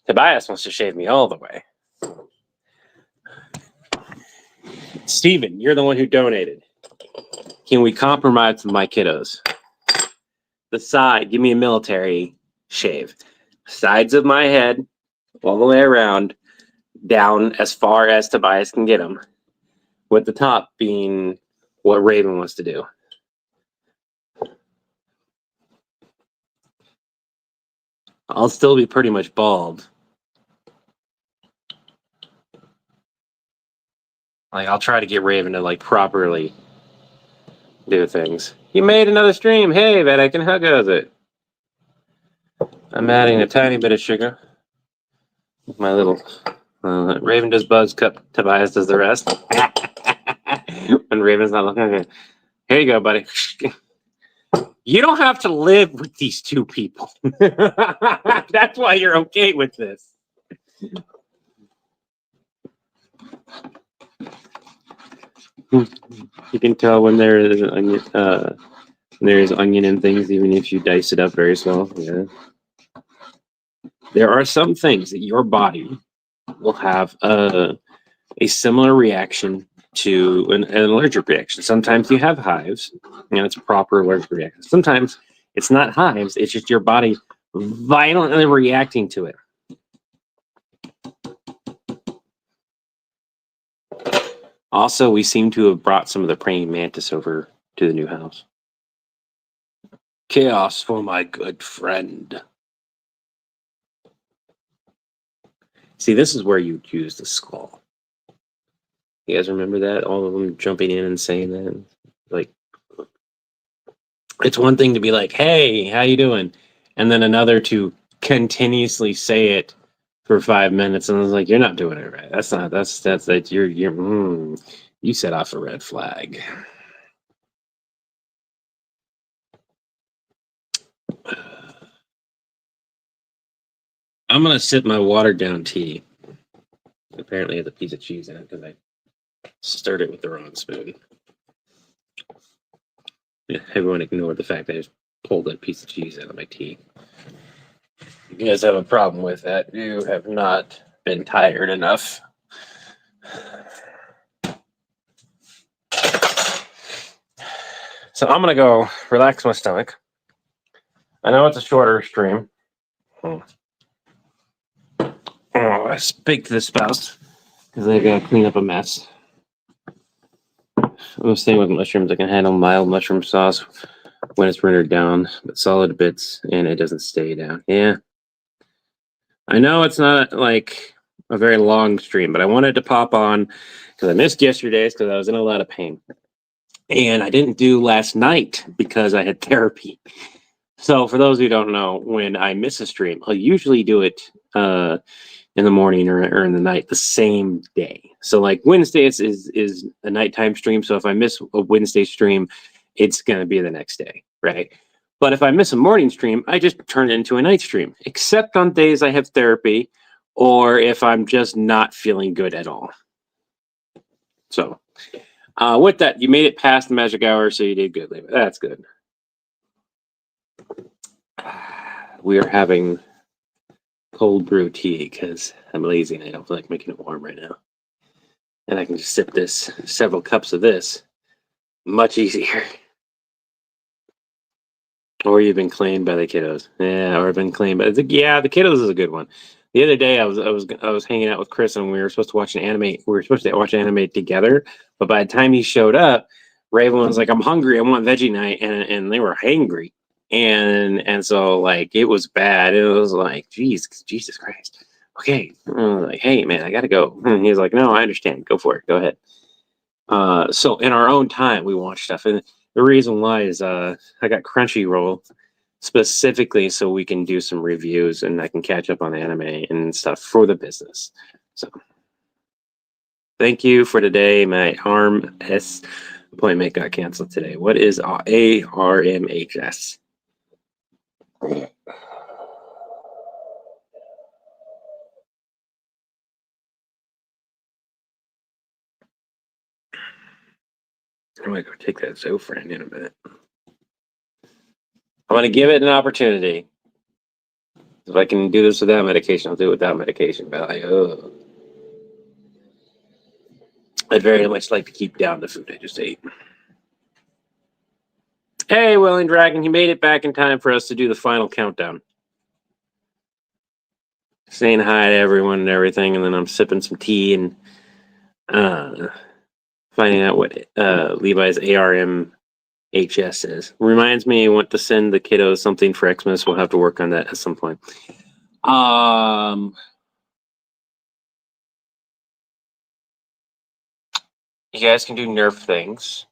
Tobias wants to shave me all the way. Steven, you're the one who donated. Can we compromise with my kiddos? The side, give me a military shave. Sides of my head, all the way around, down as far as Tobias can get them. With the top being what Raven wants to do. I'll still be pretty much bald. Like, I'll try to get Raven to, like, properly do things. You made another stream. Hey, Vedic, and how goes it? I'm adding a tiny bit of sugar. My little... Raven does buzz cut, Tobias does the rest. When Raven's not looking good. Here you go, buddy. You don't have to live with these two people. That's why you're okay with this. You can tell when there's onion and things, even if you dice it up very small. Yeah. There are some things that your body will have a similar reaction to an allergic reaction. Sometimes you have hives, and it's a proper allergic reaction. Sometimes it's not hives, it's just your body violently reacting to it. Also, we seem to have brought some of the praying mantis over to the new house. Chaos for my good friend. See, this is where you use the skull. You guys remember that? All of them jumping in and saying that? Like, it's one thing to be like, "Hey, how you doing?" And then another to continuously say it for 5 minutes, and I was like, "You're not doing it right. That's not. That's that. You set off a red flag." I'm gonna sip my watered down tea. Apparently, it has a piece of cheese in it because I stirred it with the wrong spoon. Yeah, everyone ignored the fact that I just pulled that piece of cheese out of my tea. You guys have a problem with that? You have not been tired enough. So I'm gonna go relax my stomach. I know it's a shorter stream. Oh, I speak to the spouse because I gotta clean up a mess. I'm staying with mushrooms. I can handle mild mushroom sauce when it's rendered down, but solid bits and it doesn't stay down. Yeah, I know it's not like a very long stream, but I wanted to pop on because I missed yesterday's because I was in a lot of pain. And I didn't do last night because I had therapy. So for those who don't know, when I miss a stream, I'll usually do it in the morning or in the night the same day. So like Wednesday is a nighttime stream. So if I miss a Wednesday stream, it's gonna be the next day, right? But if I miss a morning stream, I just turn it into a night stream, except on days I have therapy or if I'm just not feeling good at all. So with that, you made it past the magic hour, so you did good, Levi. That's good. We are having cold brew tea because I'm lazy and I don't feel like making it warm right now. And I can just sip this, several cups of this, much easier. Or you've been claimed by the kiddos. Yeah, or been claimed by the kiddos is a good one. The other day I was hanging out with Chris and we were supposed to watch an anime. We were supposed to watch anime together, but by the time he showed up, Raven was like, "I'm hungry. I want veggie night," and they were hangry, and so like it was bad. It was like, Jesus Christ. Okay, I was like, "Hey man, I gotta go." And he was like, "No, I understand. Go for it. Go ahead." So in our own time, we watch stuff, and the reason why is I got Crunchyroll specifically so we can do some reviews and I can catch up on anime and stuff for the business. So thank you for today. My ARMS appointment got canceled today. What is ARMHS? I'm gonna go take that Zofran in a minute. I'm gonna give it an opportunity. If I can do this without medication, I'll do it without medication. But I'd very much like to keep down the food I just ate. Hey, Willing Dragon, he made it back in time for us to do the final countdown. Saying hi to everyone and everything, and then I'm sipping some tea and finding out what Levi's ARMHS is. Reminds me, I want to send the kiddos something for Xmas. We'll have to work on that at some point. You guys can do Nerf things.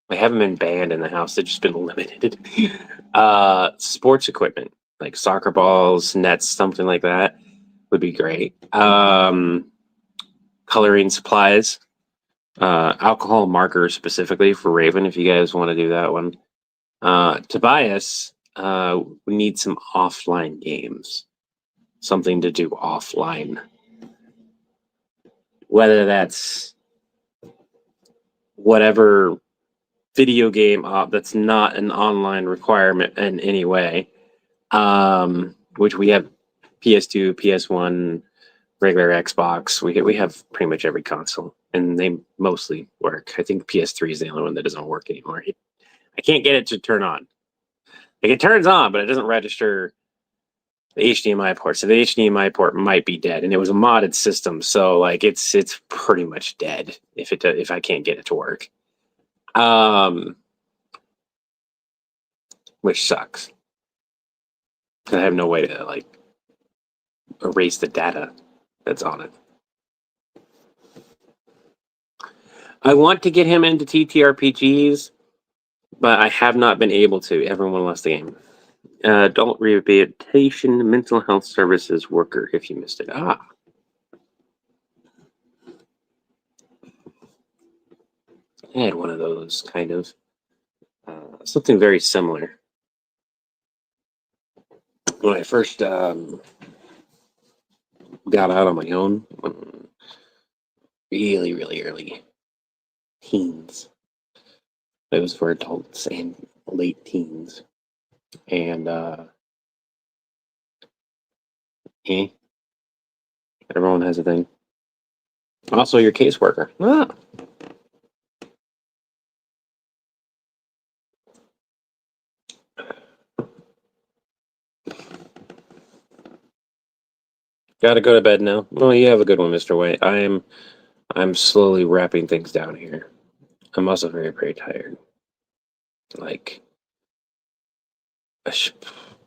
They haven't been banned in the house. They've just been limited. Sports equipment, like soccer balls, nets, something like that would be great. Coloring supplies, alcohol markers specifically for Raven, if you guys want to do that one. Tobias, we need some offline games. Something to do offline. Whether that's whatever video game that's not an online requirement in any way, which we have PS2, PS1, regular Xbox. We have pretty much every console, and they mostly work. I think PS3 is the only one that doesn't work anymore. I can't get it to turn on. Like it turns on, but it doesn't register the HDMI port. So the HDMI port might be dead, and it was a modded system, so like it's pretty much dead if I can't get it to work. Which sucks. I have no way to like erase the data that's on it. I want to get him into TTRPGs, but I have not been able to. Everyone loves the game. Adult Rehabilitation Mental Health Services Worker, if you missed it. I had one of those, kind of. Something very similar. When I first got out on my own, really, really early teens. It was for adults and late teens. And everyone has a thing. Also, your caseworker. Ah. Gotta go to bed now. Well, you have a good one, Mr. White. I'm slowly wrapping things down here. I'm also very, very tired. Like,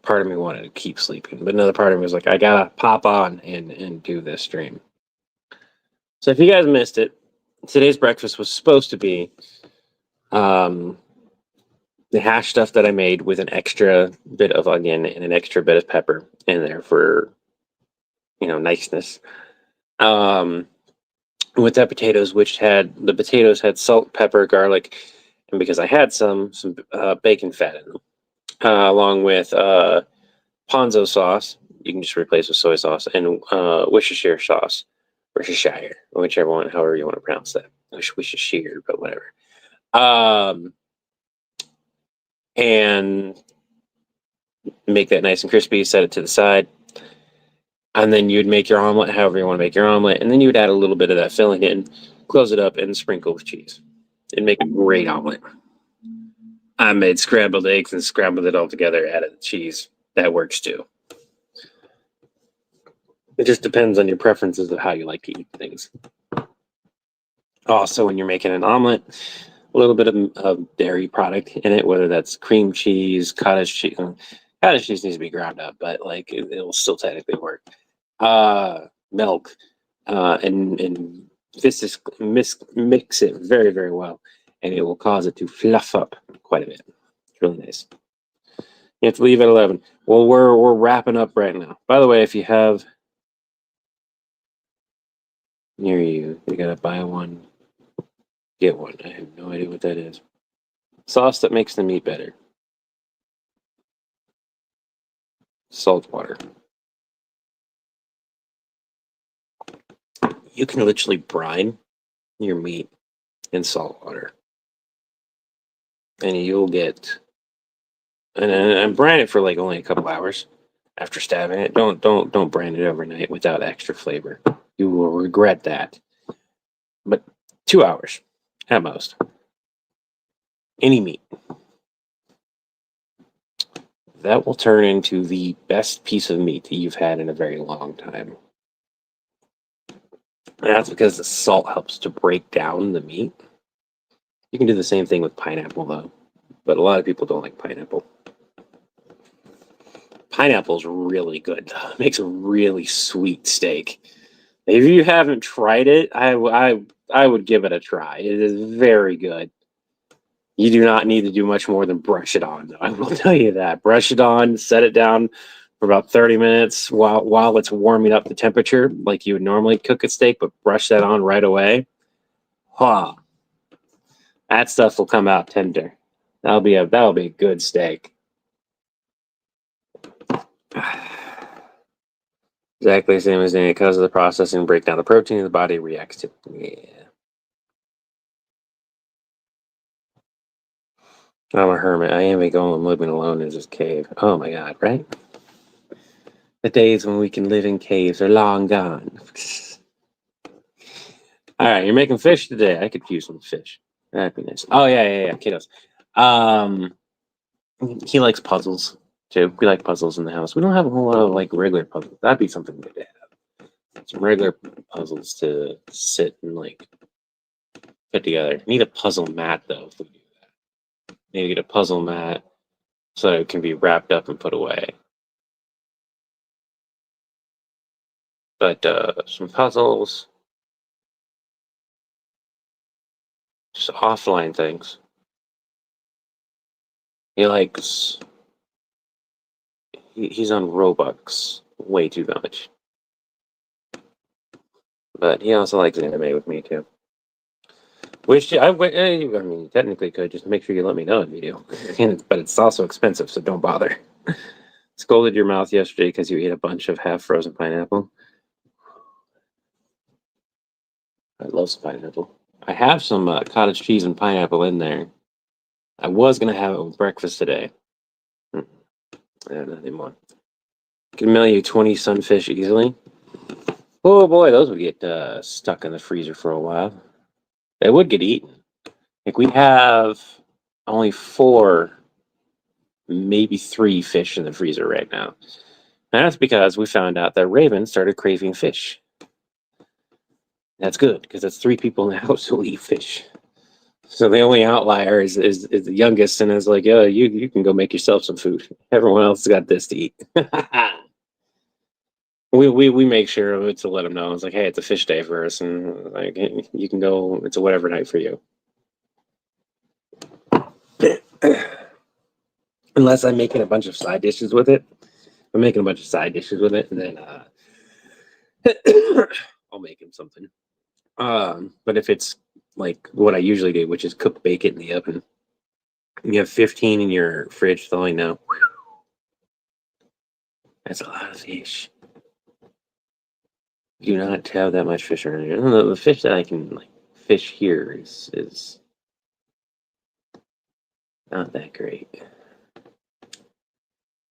part of me wanted to keep sleeping, but another part of me was like, I gotta pop on and do this stream. So if you guys missed it, today's breakfast was supposed to be the hash stuff that I made with an extra bit of onion and an extra bit of pepper in there for, niceness. With that potatoes, which the potatoes had salt, pepper, garlic, and because I had some bacon fat in them, along with ponzo sauce. You can just replace with soy sauce and Worcestershire sauce, Worcestershire, whichever one, however you want to pronounce that. Worcestershire, but whatever. And make that nice and crispy. Set it to the side. And then you'd make your omelet however you want to make your omelet. And then you would add a little bit of that filling in, close it up, and sprinkle with cheese. It'd make a great omelet. I made scrambled eggs and scrambled it all together, added the cheese. That works too. It just depends on your preferences of how you like to eat things. Also, when you're making an omelet, a little bit of dairy product in it, whether that's cream cheese, cottage cheese. Cottage cheese needs to be ground up, but it'll still technically work. Milk, and mix it very, very well, and it will cause it to fluff up quite a bit. It's really nice. You have to leave at 11. Well, we're wrapping up right now. By the way, if you have near you gotta buy one, get one. I have no idea what that is. Sauce that makes the meat better. Salt water. You can literally brine your meat in salt water, and you'll get. And brine it for only a couple hours after stabbing it. Don't brine it overnight without extra flavor. You will regret that. But 2 hours at most. Any meat. That will turn into the best piece of meat that you've had in a very long time. And that's because the salt helps to break down the meat. You can do the same thing with pineapple, though. But a lot of people don't like pineapple. Pineapple's really good, though. It makes a really sweet steak. If you haven't tried it, I would give it a try. It is very good. You do not need to do much more than brush it on, though. I will tell you that. Brush it on, set it down for about 30 minutes while it's warming up the temperature, like you would normally cook a steak, but brush that on right away. Huh. That stuff will come out tender. That'll be a good steak. Exactly the same as any because of the processing break down the protein, the body reacts to. Yeah. I'm a hermit. I am a golem living alone in this cave. Oh my god, right? The days when we can live in caves are long gone. Alright, you're making fish today. I could use some fish. That'd be nice. Oh yeah, kiddos. He likes puzzles too. We like puzzles in the house. We don't have a whole lot of regular puzzles. That'd be something good to have. Some regular puzzles to sit and put together. Need a puzzle mat though if we do that. Need to get a puzzle mat so it can be wrapped up and put away. But some puzzles, just offline things. He likes. He's on Robux way too much. But he also likes anime with me too. Which I mean, technically could just make sure you let me know if you do. But it's also expensive, so don't bother. Scolded your mouth yesterday because you ate a bunch of half-frozen pineapple. I love some pineapple. I have some cottage cheese and pineapple in there. I was gonna have it with breakfast today. Not anymore. Can mail you 20 sunfish easily. Oh boy, those would get stuck in the freezer for a while. They would get eaten. Like we have only 4, maybe 3 fish in the freezer right now. And that's because we found out that Raven started craving fish. That's good because that's 3 people in the house who eat fish. So the only outlier is the youngest, and is like, yeah, you can go make yourself some food. Everyone else has got this to eat. we make sure to let them know. It's like, hey, it's a fish day for us, and like you can go. It's a whatever night for you. Unless I'm making a bunch of side dishes with it. I'm making a bunch of side dishes with it, and then I'll make him something. But if it's like what I usually do, which is cook bacon in the oven, you have 15 in your fridge thawing now. That's a lot of fish. Do not have that much fish around here. The fish that I can like fish here is not that great.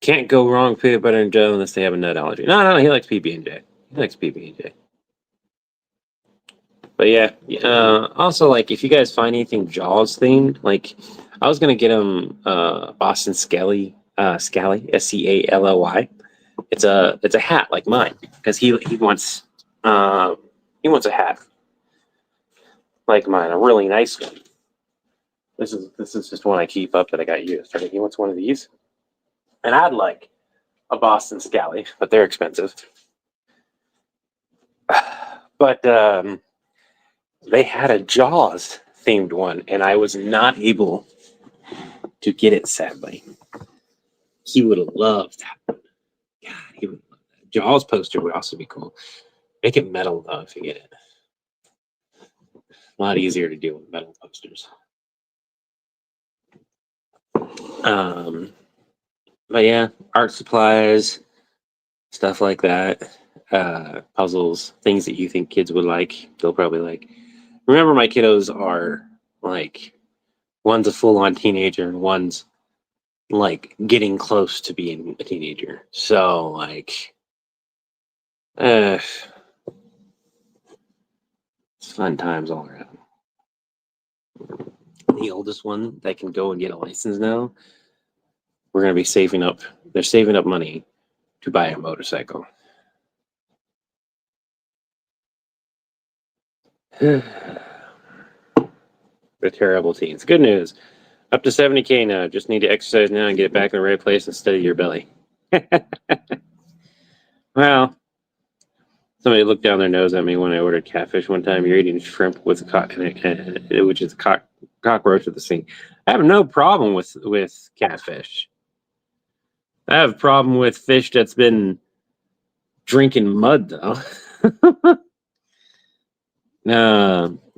Can't go wrong with peanut butter and jelly unless they have a nut allergy. No, he likes PB&J. He likes PB&J. But yeah, also like if you guys find anything Jaws themed, like I was gonna get him Boston Scally, Scally. It's a hat like mine because he wants a hat like mine, a really nice one. This is just one I keep up that I got used. I mean, he wants one of these, and I'd like a Boston Scally, but they're expensive. But they had a Jaws themed one, and I was not able to get it, sadly. He would have loved that one. God, he would love that. Jaws poster would also be cool. Make it metal, though, if you get it. A lot easier to deal with metal posters. But yeah, art supplies, stuff like that. Puzzles, things that you think kids would like, they'll probably like. Remember, my kiddos are like, one's a full-on teenager and one's like getting close to being a teenager. So like, it's fun times all around. The oldest one that can go and get a license now, we're gonna be saving up. They're saving up money to buy a motorcycle. The terrible teens. Good news. Up to 70K now. Just need to exercise now and get it back in the right place instead of your belly. Well, somebody looked down their nose at me when I ordered catfish one time. You're eating shrimp with which is a cockroach with the sink. I have no problem with catfish. I have a problem with fish that's been drinking mud, though.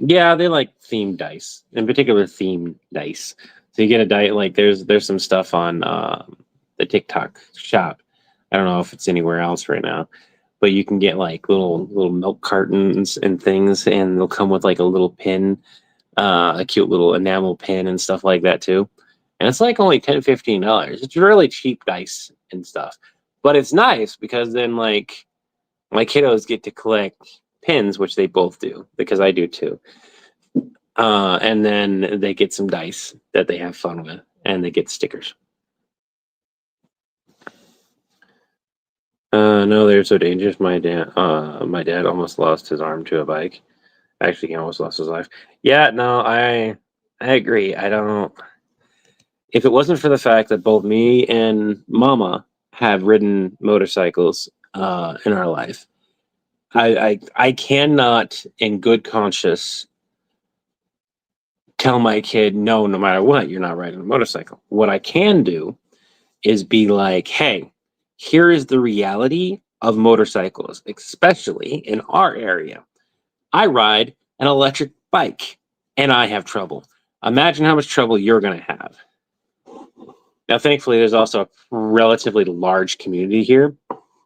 Yeah, they like themed dice, in particular themed dice. So you get a dice like there's some stuff on the TikTok shop. I don't know if it's anywhere else right now, but you can get like little milk cartons and things, and they'll come with like a little pin, a cute little enamel pin and stuff like that too. And it's like only $10-15. It's really cheap dice and stuff, but it's nice because then like my kiddos get to collect pins, which they both do because I do too. And then they get some dice that they have fun with, and they get stickers. No, they're so dangerous. My dad almost lost his arm to a bike. Actually, he almost lost his life. Yeah, no, I agree. I don't. If it wasn't for the fact that both me and Mama have ridden motorcycles in our life, I cannot, in good conscience, tell my kid no matter what, you're not riding a motorcycle. What I can do is be like, hey, here is the reality of motorcycles, especially in our area. I ride an electric bike and I have trouble. Imagine how much trouble you're going to have. Now, thankfully, there's also a relatively large community here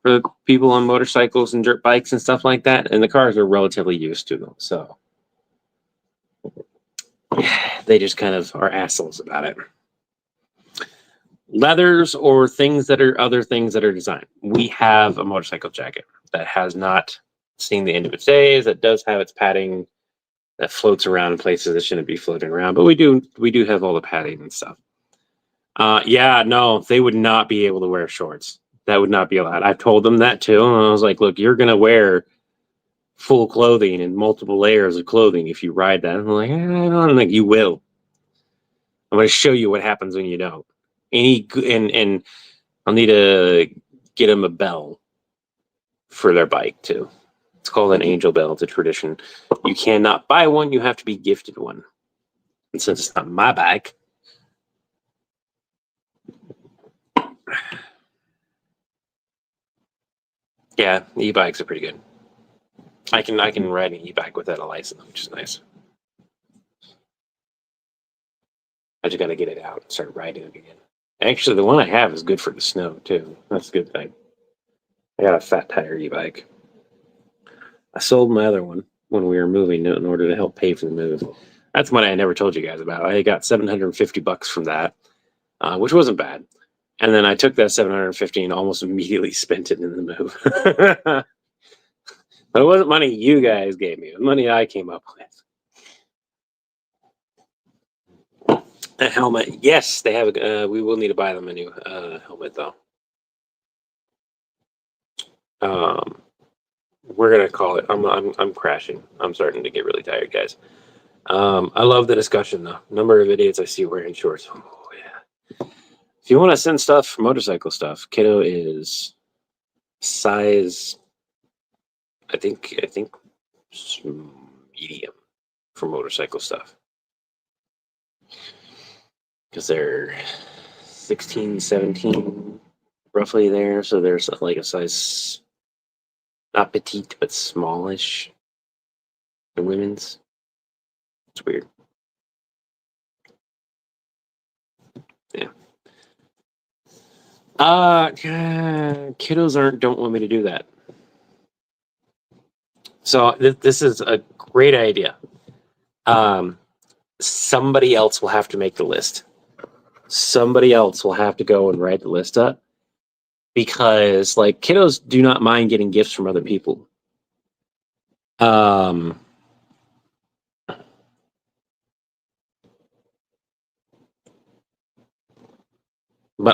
for people on motorcycles and dirt bikes and stuff like that, and the cars are relatively used to them. So they just kind of are assholes about it. Leathers or things that are other things that are designed. We have a motorcycle jacket that has not seen the end of its days. That does have its padding that floats around in places that shouldn't be floating around, but we do have all the padding and stuff. Yeah, no, they would not be able to wear shorts. That would not be allowed. I've told them that too, and I was like, look, you're gonna wear full clothing and multiple layers of clothing if you ride that. And I'm like, I don't think you will. I'm gonna show you what happens when you don't. And I'll need to get them a bell for their bike too. It's called an angel bell. It's a tradition. You cannot buy one. You have to be gifted one. And since it's not my bike, yeah, e-bikes are pretty good. I can ride an e-bike without a license, which is nice. I just got to get it out and start riding it again. Actually, the one I have is good for the snow too. That's a good thing. I got a fat tire e-bike. I sold my other one when we were moving in order to help pay for the move. That's money I never told you guys about. I got $750 from that, which wasn't bad. And then I took that $750 and almost immediately spent it in the move. But it wasn't money you guys gave me. It was money I came up with. A helmet. Yes, they have. We will need to buy them a new helmet though. We're gonna call it. I'm crashing. I'm starting to get really tired, guys. I love the discussion though. Number of idiots I see wearing shorts. Oh yeah. If you want to send stuff, motorcycle stuff, kiddo is size. I think medium for motorcycle stuff because they're 16, 17 roughly there. So there's like a size, not petite, but smallish. The women's. It's weird. Yeah. Kiddos don't want me to do that. So this is a great idea. Somebody else will have to make the list. Somebody else will have to go and write the list up because like kiddos do not mind getting gifts from other people. But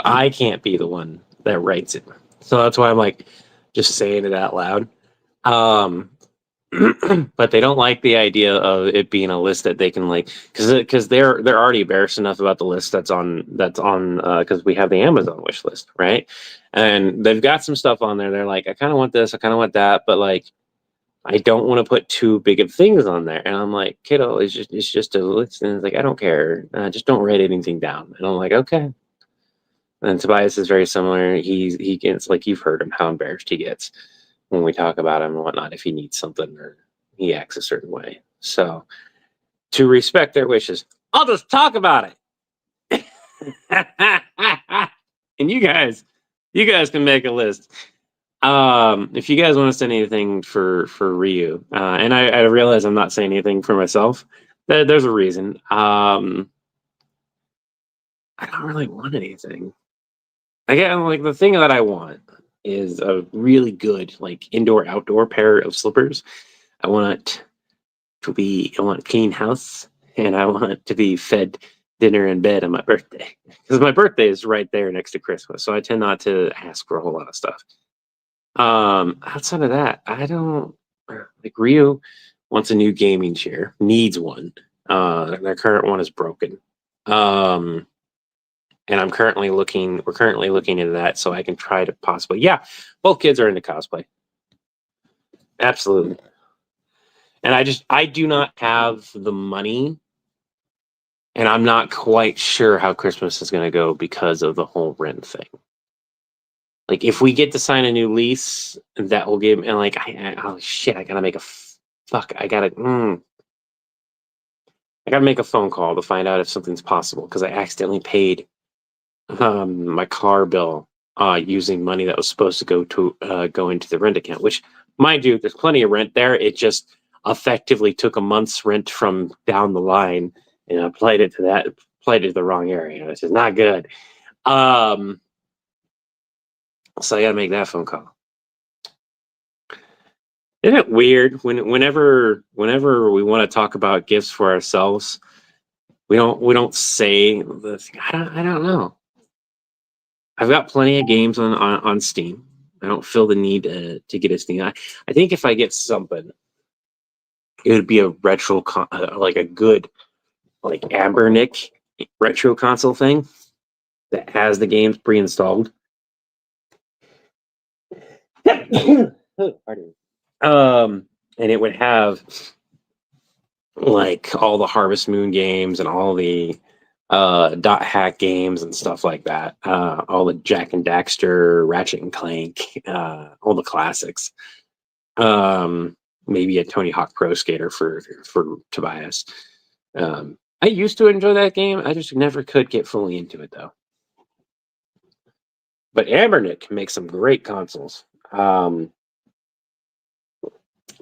I can't be the one that writes it. So that's why I'm like just saying it out loud. But they don't like the idea of it being a list that they can like because they're already embarrassed enough about the list that's on because we have the Amazon wish list, right? And they've got some stuff on there. They're like, I kind of want this, I kind of want that, but like I don't want to put too big of things on there. And I'm like, kiddo, it's just a list. And it's like, I don't care. Just don't write anything down. And I'm like, okay. And Tobias is very similar. He gets like you've heard him how embarrassed he gets when we talk about him and whatnot if he needs something or he acts a certain way. So to respect their wishes, I'll just talk about it. And you guys can make a list. If you guys want to send anything for Ryu, and I realize I'm not saying anything for myself. There's a reason. I don't really want anything. Again, like the thing that I want is a really good like indoor outdoor pair of slippers. I want a clean house and I want to be fed dinner and bed on my birthday because my birthday is right there next to Christmas. So I tend not to ask for a whole lot of stuff. Outside of that, I don't like Rio wants a new gaming chair, needs one. Their current one is broken. And we're currently looking into that so I can try to possibly, yeah, both kids are into cosplay. Absolutely. And I do not have the money, and I'm not quite sure how Christmas is going to go because of the whole rent thing. Like, if we get to sign a new lease, that will give, and like, oh shit, I gotta make a fuck. I gotta make a phone call to find out if something's possible because I accidentally paid my car bill using money that was supposed to go into the rent account. Which, mind you, there's plenty of rent there. It just effectively took a month's rent from down the line and applied it to the wrong area, which is not good. So I gotta make that phone call. Isn't it weird whenever we want to talk about gifts for ourselves, we don't say the thing. I don't know. I've got plenty of games on Steam. I don't feel the need to get a Steam. I think if I get something, it would be a retro like a good like Ambernick retro console thing that has the games pre-installed. Pardon. And it would have like all the Harvest Moon games and all the dot hack games and stuff like that. All the Jack and Daxter, Ratchet and Clank, all the classics. Maybe a Tony Hawk Pro Skater for Tobias. I used to enjoy that game. I just never could get fully into it though. But Ambernick makes some great consoles.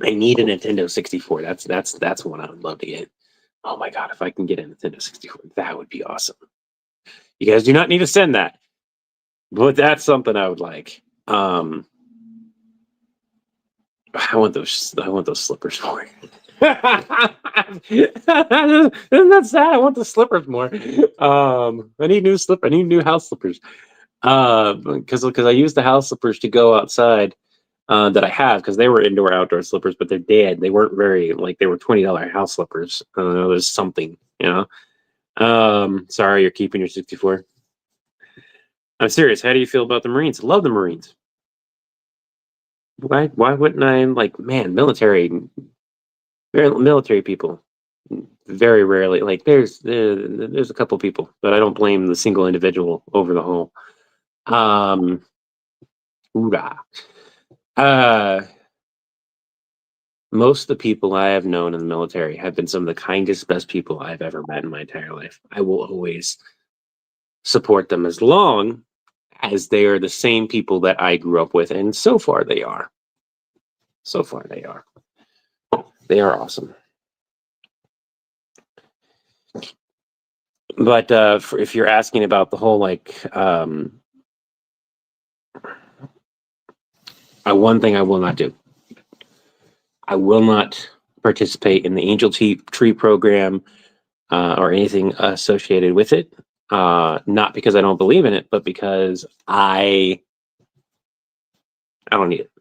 I need a Nintendo 64. That's one I would love to get. Oh my god, if I can get a Nintendo 64, that would be awesome. You guys do not need to send that, but that's something I would like. I want those slippers more. Isn't that sad? I want the slippers more. I need new house slippers. Because I use the house slippers to go outside. That I have because they were indoor outdoor slippers, but they're dead. They weren't very they were $20 house slippers. There's something, Sorry, you're keeping your 64. I'm serious. How do you feel about the Marines? Love the Marines. Why wouldn't I military people? Very rarely. There's a couple people, but I don't blame the single individual over the whole. Hoorah. Most of the people I have known in the military have been some of the kindest, best people I've ever met in my entire life. I will always support them as long as they are the same people that I grew up with, and so far they are. So far they are. They are awesome. But if you're asking about the whole one thing I will not do. I will not participate in the Angel Tree program or anything associated with it. Not because I don't believe in it, but because I don't need it.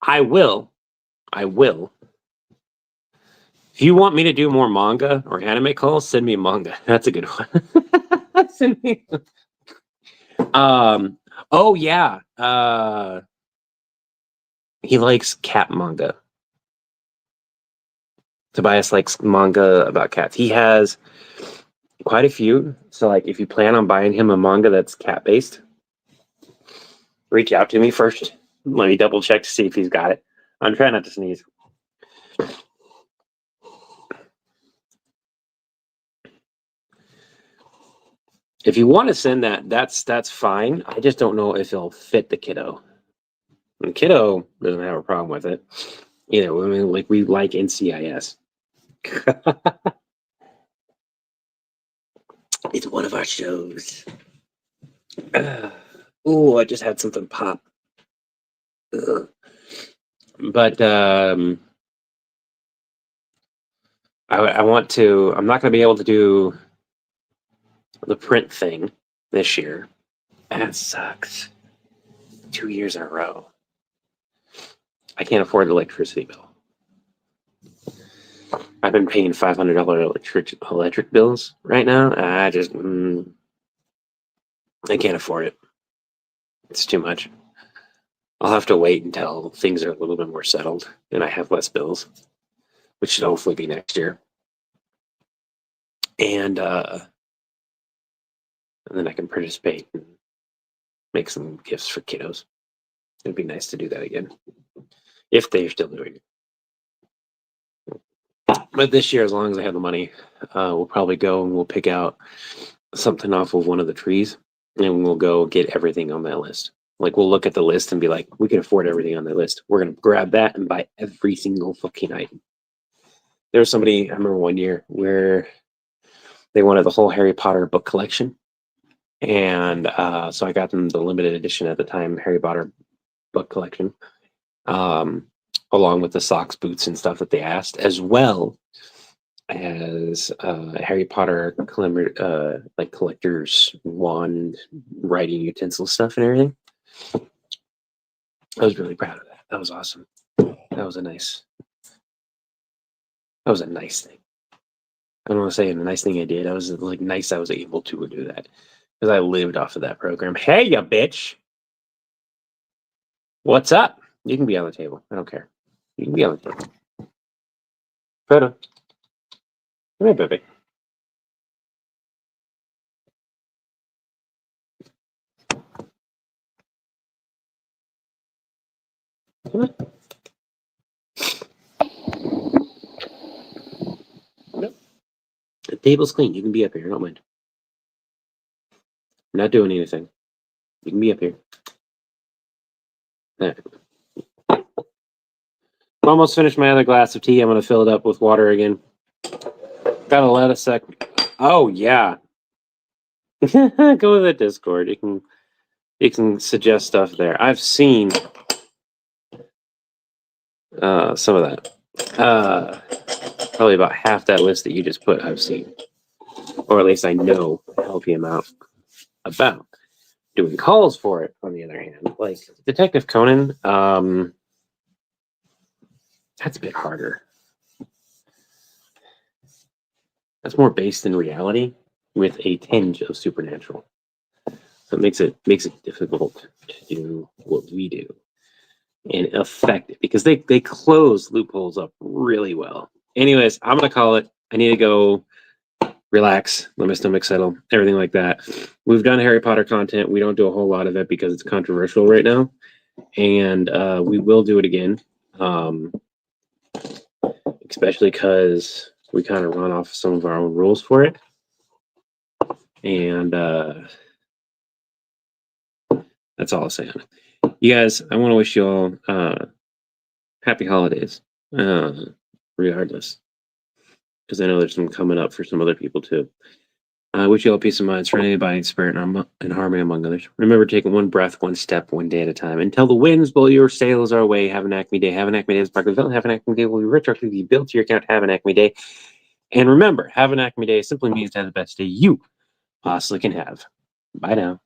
I will. If you want me to do more manga or anime calls, send me a manga. That's a good one. Send me. Oh yeah. He likes cat manga. Tobias likes manga about cats. He has quite a few. So if you plan on buying him a manga that's cat based, reach out to me first. Let me double check to see if he's got it. I'm trying not to sneeze. If you want to send that's fine. I just don't know if it'll fit the kiddo. And the kiddo doesn't have a problem with it. We like NCIS. It's one of our shows. Oh, I just had something pop. But I want to. I'm not going to be able to do the print thing this year. That sucks. 2 years in a row. I can't afford the electricity bill. I've been paying $500 electric bills right now. I can't afford it. It's too much. I'll have to wait until things are a little bit more settled and I have less bills, which should hopefully be next year. And then I can participate and make some gifts for kiddos. It'd be nice to do that again, if they're still doing it. But this year, as long as I have the money, we'll probably go and we'll pick out something off of one of the trees, and we'll go get everything on that list. Like, we'll look at the list and be like, we can afford everything on that list. We're going to grab that and buy every single fucking item. There was somebody, I remember one year, where they wanted the whole Harry Potter book collection. And so I got them the limited edition at the time Harry Potter book collection, along with the socks, boots, and stuff that they asked, as well as Harry Potter like collector's wand, writing utensil stuff, and everything. I was really proud of that. That was awesome. That was a nice thing. I don't want to say a nice thing I did. I was like nice I was able to do that because I lived off of that program. Hey, you bitch! What's up? You can be on the table. I don't care. You can be on the table. Photo. Come here, baby. Come on. Nope. The table's clean. You can be up here. I don't mind. I'm not doing anything. You can be up here. There. I'm almost finished my other glass of tea. I'm going to fill it up with water again. Gotta let a sec. Oh, yeah. Go to the Discord. You can suggest stuff there. I've seen some of that. Probably about half that list that you just put I've seen. Or at least I know a healthy amount about. Doing calls for it, on the other hand. Like Detective Conan, that's a bit harder. That's more based in reality with a tinge of supernatural. So it makes it difficult to do what we do and affect it because they close loopholes up really well. Anyways, I'm gonna call it. I need to go relax, let my stomach settle, everything like that. We've done Harry Potter content. We don't do a whole lot of it because it's controversial right now, and we will do it again, especially because we kind of run off some of our own rules for it. And that's all I'll say on it. You guys, I want to wish you all happy holidays, regardless, because I know there's some coming up for some other people too. I wish you all peace of mind, serenity, abiding spirit, and harmony among others. Remember, taking one breath, one step, one day at a time. Until the winds blow your sails our way. Have an Acme day. Have an Acme day. Have an Acme day. Will be retroactively built to your account. Have an Acme day. And remember, have an Acme day simply means to have the best day you possibly can have. Bye now.